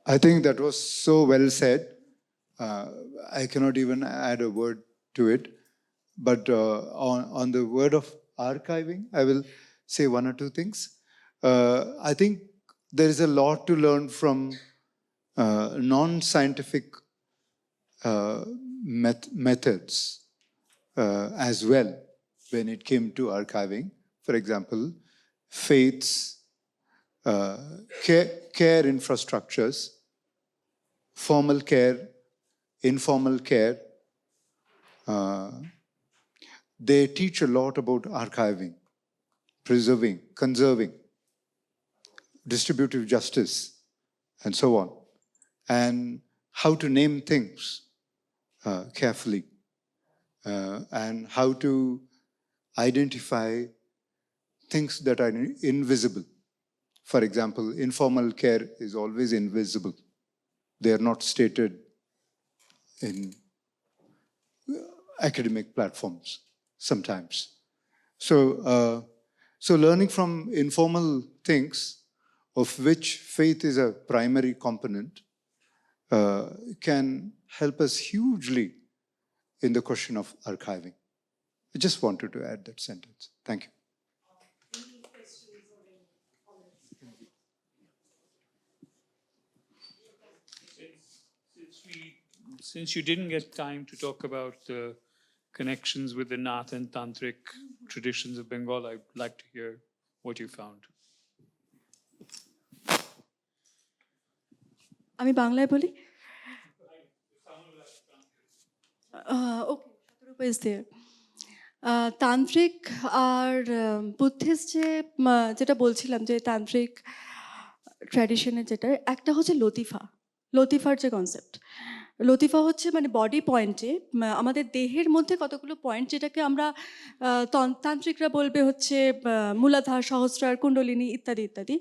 I think that was so well said. I cannot even add a word to it. But on the word of archiving, I will say one or two things. I think there is a lot to learn from non-scientific methods as well when it came to archiving. For example, faiths, care infrastructures, formal care, informal care. They teach a lot about archiving, preserving, conserving, distributive justice, and so on, and how to name things carefully, and how to identify things that are invisible. For example, informal care is always invisible. They are not stated in academic platforms sometimes. So learning from informal things, of which faith is a primary component, can help us hugely in the question of archiving. I just wanted to add that sentence. Thank you. Since you didn't get time to talk about the connections with the Nath and Tantric traditions of Bengal, I'd like to hear what you found. আমি বাংলায় বলি ওকে is there. তান্ত্রিক আর Buddhist যেটা বলছিলাম যে তান্ত্রিক ট্র্যাডিশনের যেটা একটা হচ্ছে লতিফার যে কনসেপ্ট। লতিফা হচ্ছে মানে বডি পয়েন্টে আমাদের দেহের মধ্যে কতগুলো পয়েন্ট, যেটাকে আমরা তান্ত্রিকরা বলবে হচ্ছে মূলাধার, সহস্রার, কুণ্ডলিনী ইত্যাদি ইত্যাদি।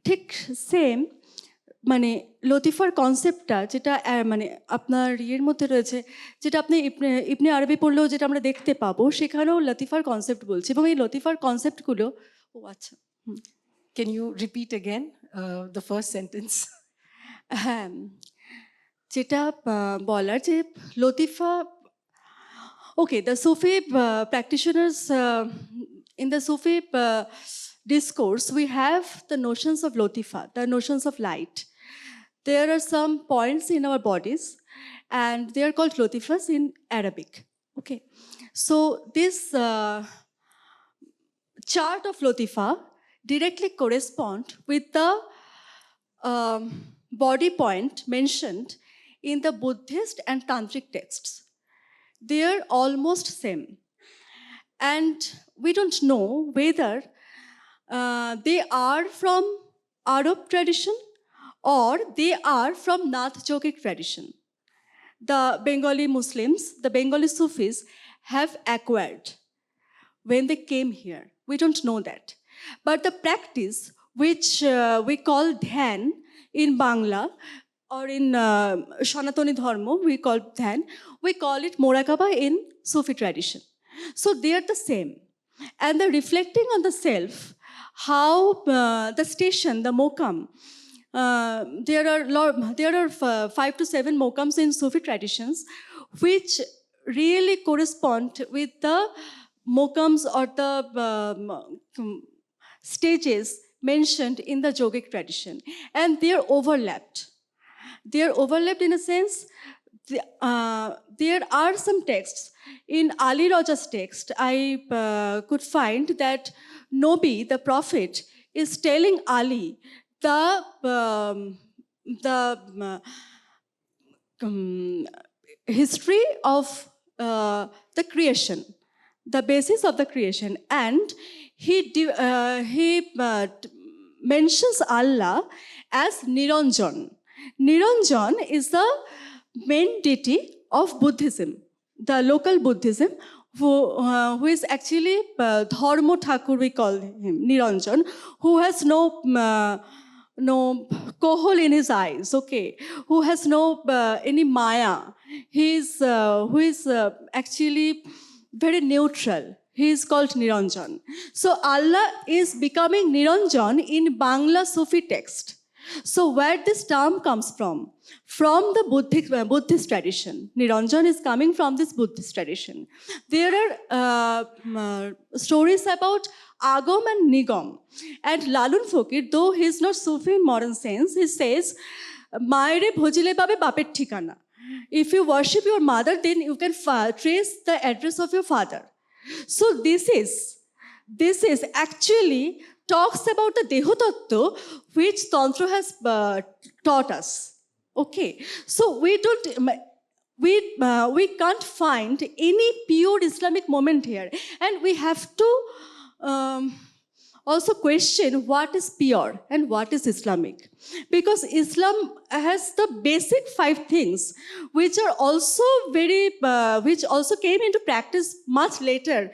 ঠিক সেম মানে লতিফার কনসেপ্টটা যেটা মানে আপনার ইয়ের মধ্যে রয়েছে, যেটা আপনি ইবনে আরবি পড়লেও যেটা আমরা দেখতে পাবো, সেখানেও লতিফার কনসেপ্ট বলছে। এবং এই লতিফার কনসেপ্টগুলো আচ্ছা, Can you repeat again the first sentence? হ্যাঁ, যেটা বলার যে লতিফা, okay, the Sufi practitioners, in the Sufi discourse, we have the notions of Lotifa, the notions of light. There are some points in our bodies, and they are called Lotifas in Arabic. Okay, so this chart of Lotifa directly correspond with the body point mentioned in the Buddhist and Tantric texts. They are almost same, and we don't know whether they are from Arab tradition or they are from Nath Yogic tradition. The Bengali Muslims, the Bengali Sufis have acquired when they came here. We don't know that. But the practice which we call dhyan in Bangla or in Sanatani Dharma, we call Dhyan, we call it Morakaba in Sufi tradition. So they are the same. And the reflecting on the self, how the station, the mokam, there are 5 to 7 mokams in Sufi traditions, which really correspond with the mokams or the stages mentioned in the yogic tradition, and they are overlapped. They are overlapped in a sense. There are some texts in Ali Raja's text. I could find that Nobi, the prophet, is telling Ali the history of the creation, the basis of the creation, and he mentions Allah as Niranjan. Niranjan is the main deity of Buddhism, the local Buddhism, who is actually Dharma Thakur, we call him, Niranjan, who has no kohol in his eyes, okay, who has no any maya. Who is actually very neutral. He is called Niranjan. So Allah is becoming Niranjan in Bangla Sufi text. So where this term comes from? From the Buddhist tradition. Niranjan is coming from this Buddhist tradition. There are stories about Agam and Nigam. And Lalun Fakir, though he is not Sufi in modern sense, he says, Maere bhojile babe bapet thikana. If you worship your mother, then you can trace the address of your father. So this is actually talks about the Deho Tattva, which Tantra has taught us. Okay, so we can't find any pure Islamic moment here, and we have to also question what is pure and what is Islamic, because Islam has the basic 5 things, which are also which also came into practice much later,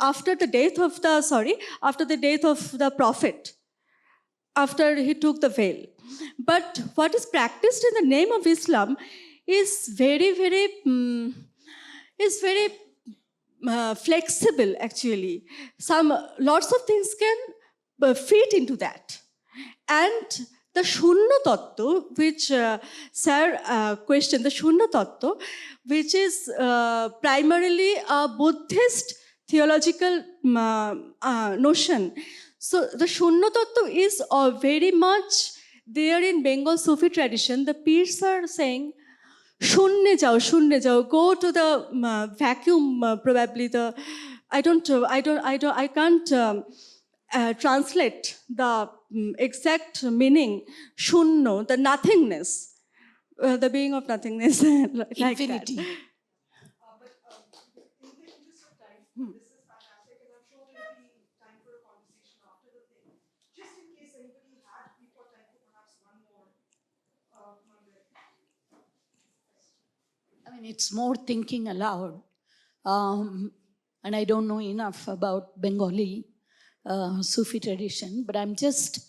after the death of the Prophet, after he took the veil. But what is practiced in the name of Islam is very flexible, actually. Lots of things can fit into that. And the Shunna Tattva, which Sir questioned, the Shunna Tattva, which is primarily a Buddhist theological notion. So the Shunna Tattva is very much there in Bengal Sufi tradition. The peers are saying, Shunne jao, go to the vacuum, probably I can't translate the exact meaning, shunno, the nothingness, the being of nothingness, like Infinity. that. I mean, it's more thinking aloud. And I don't know enough about Bengali Sufi tradition, but I'm just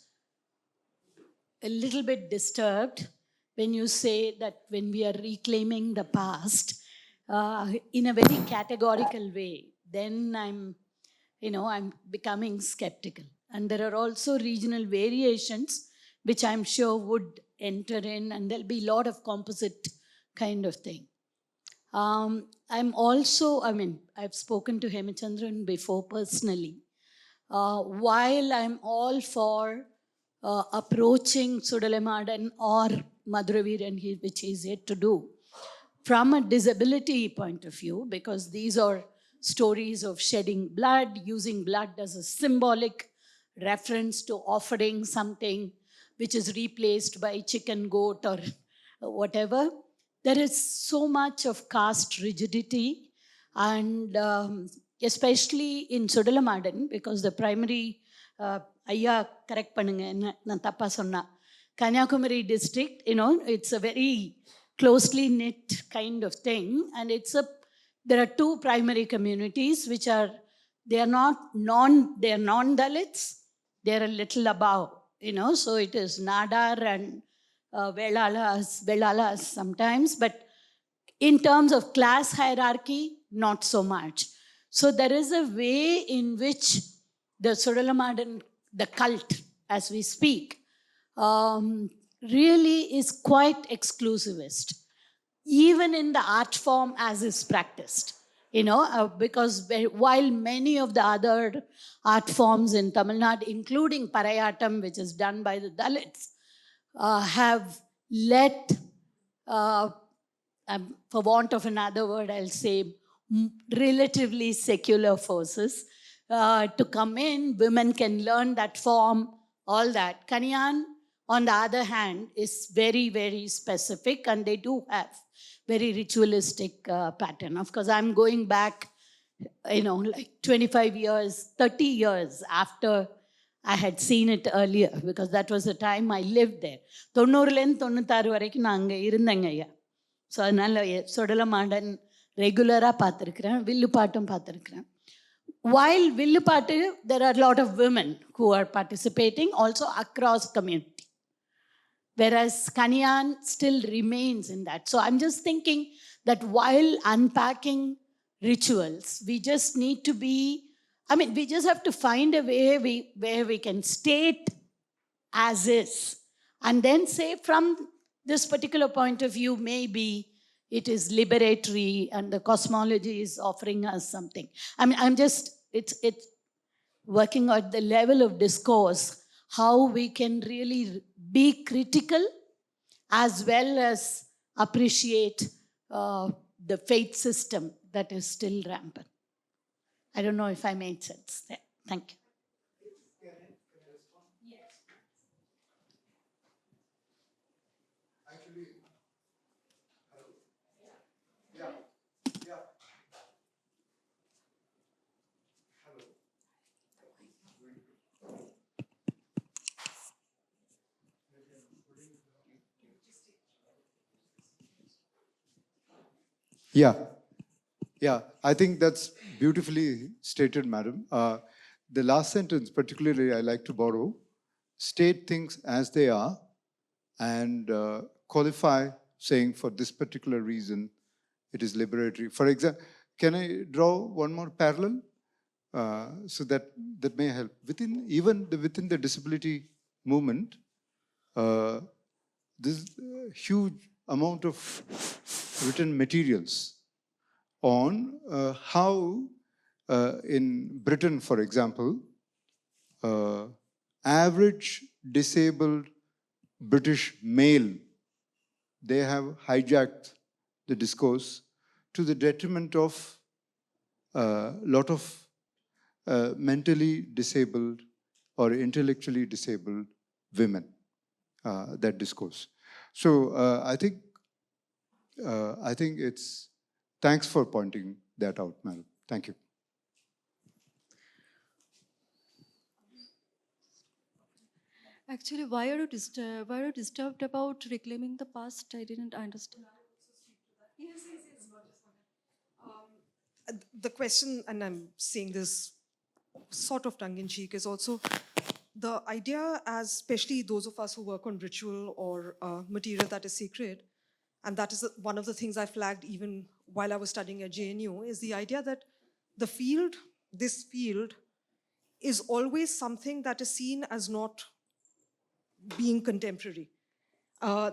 a little bit disturbed when you say that when we are reclaiming the past in a very categorical way, then I'm becoming skeptical. And there are also regional variations, which I'm sure would enter in, and there'll be a lot of composite kind of thing. I've spoken to Hemachandran before personally. While I'm all for approaching Sudalemadan or Madhuraveeran, which he's yet to do, from a disability point of view, because these are stories of shedding blood, using blood as a symbolic reference to offering something which is replaced by chicken, goat, or whatever. There is so much of caste rigidity, and especially in Sudalamadan, because the primary, correct pannunga, na tappa sonna, Kanyakumari district, it's a very closely knit kind of thing, and there are 2 primary communities which they are non-Dalits, they are a little above, so it is Nadar and Velalas sometimes, but in terms of class hierarchy, not so much. So there is a way in which the Sodalamadan, the cult, as we speak, really is quite exclusivist, even in the art form as is practiced. Because while many of the other art forms in Tamil Nadu, including Parayatam, which is done by the Dalits, have let, for want of another word, I'll say, relatively secular forces to come in. Women can learn that form, all that. Kanyan, on the other hand, is very, very specific, and they do have very ritualistic pattern. Of course, I'm going back, like 25 years, 30 years after I had seen it earlier, because that was the time I lived there. 90லேருந்து 96 வரைக்கும் நான் அங்கே இருந்தேங்க ஐயா. So அதனால் சொடலமாடன் ரெகுலராக பார்த்துருக்குறேன், வில்லுப்பாட்டும் பார்த்துருக்குறேன். While வில்லுப்பாட்டு, there are a lot of women who are participating also across community. Whereas Kanyan still remains in that. So I'm just thinking that while unpacking rituals, we just need to be, we just have to find a way where we can state as is, and then say from this particular point of view, maybe it is liberatory and the cosmology is offering us something. I'm just, it's working at the level of discourse, how we can really be critical as well as appreciate the faith system that is still rampant. I don't know if I made sense there. Thank you. Yeah, I think that's beautifully stated, madam. The last sentence, particularly, I like to borrow: state things as they are and qualify, saying for this particular reason it is liberatory. For example, can I draw one more parallel so that may help? Within the disability movement, this huge amount of written materials on how in Britain, for example, average disabled British male, they have hijacked the discourse to the detriment of a lot of mentally disabled or intellectually disabled women, that discourse. So I think it's, thanks for pointing that out, madam. Thank you. Actually, why are you disturbed about reclaiming the past? I didn't understand. The question, and I'm saying this sort of tongue-in-cheek, is also the idea, as especially those of us who work on ritual or material that is sacred, and that is one of the things I flagged even while I was studying at JNU, is the idea that this field is always something that is seen as not being contemporary.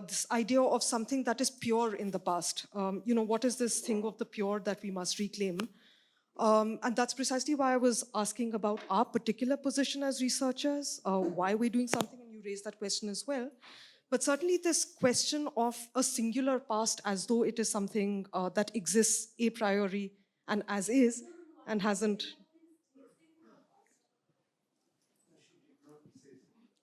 This idea of something that is pure in the past. What is this thing of the pure that we must reclaim? And that's precisely why I was asking about our particular position as researchers, why we're doing something, and you raised that question as well. But certainly this question of a singular past as though it is something that exists a priori and as is and hasn't.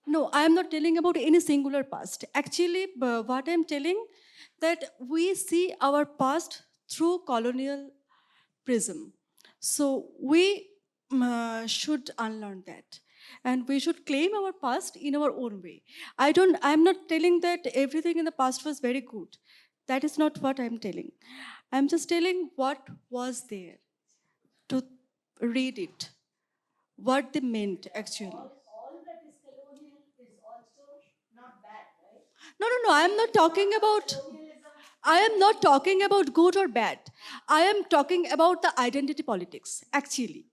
No, I am not telling about any singular past. Actually, what I'm telling, that we see our past through colonial prism. So we should unlearn that. And we should claim our past in our own way. I'm not telling that everything in the past was very good. That is not what I'm telling. I'm just telling what was there, to read it, what they meant actually. I am not talking about. I am not talking about good or bad. I am talking about the identity politics, actually.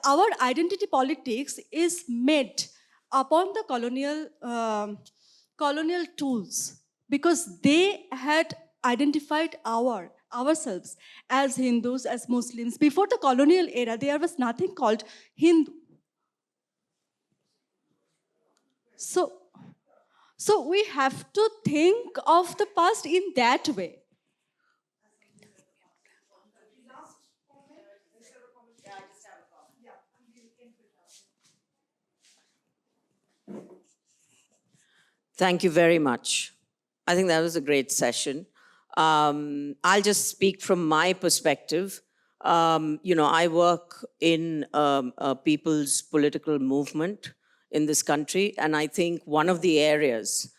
Our identity politics is made upon the colonial tools because they had identified ourselves as Hindus, as Muslims. Before the colonial era, there was nothing called Hindu. So we have to think of the past in that way. Thank you very much. I think that was a great session. I'll just speak from my perspective. I work in a people's political movement in this country, and I think one of the areas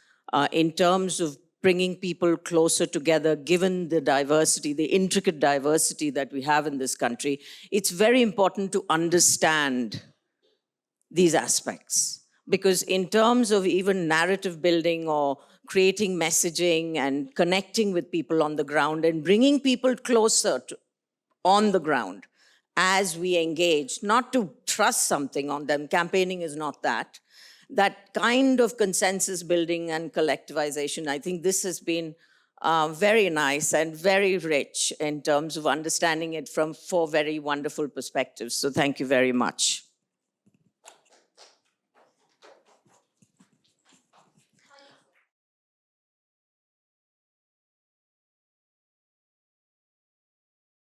in terms of bringing people closer together, given the diversity, the intricate diversity that we have in this country, it's very important to understand these aspects. Because in terms of even narrative building or creating messaging and connecting with people on the ground and bringing people closer on the ground as we engage, not to trust something on them, campaigning is not that. That kind of consensus building and collectivization, I think this has been very nice and very rich in terms of understanding it from 4 very wonderful perspectives. So thank you very much.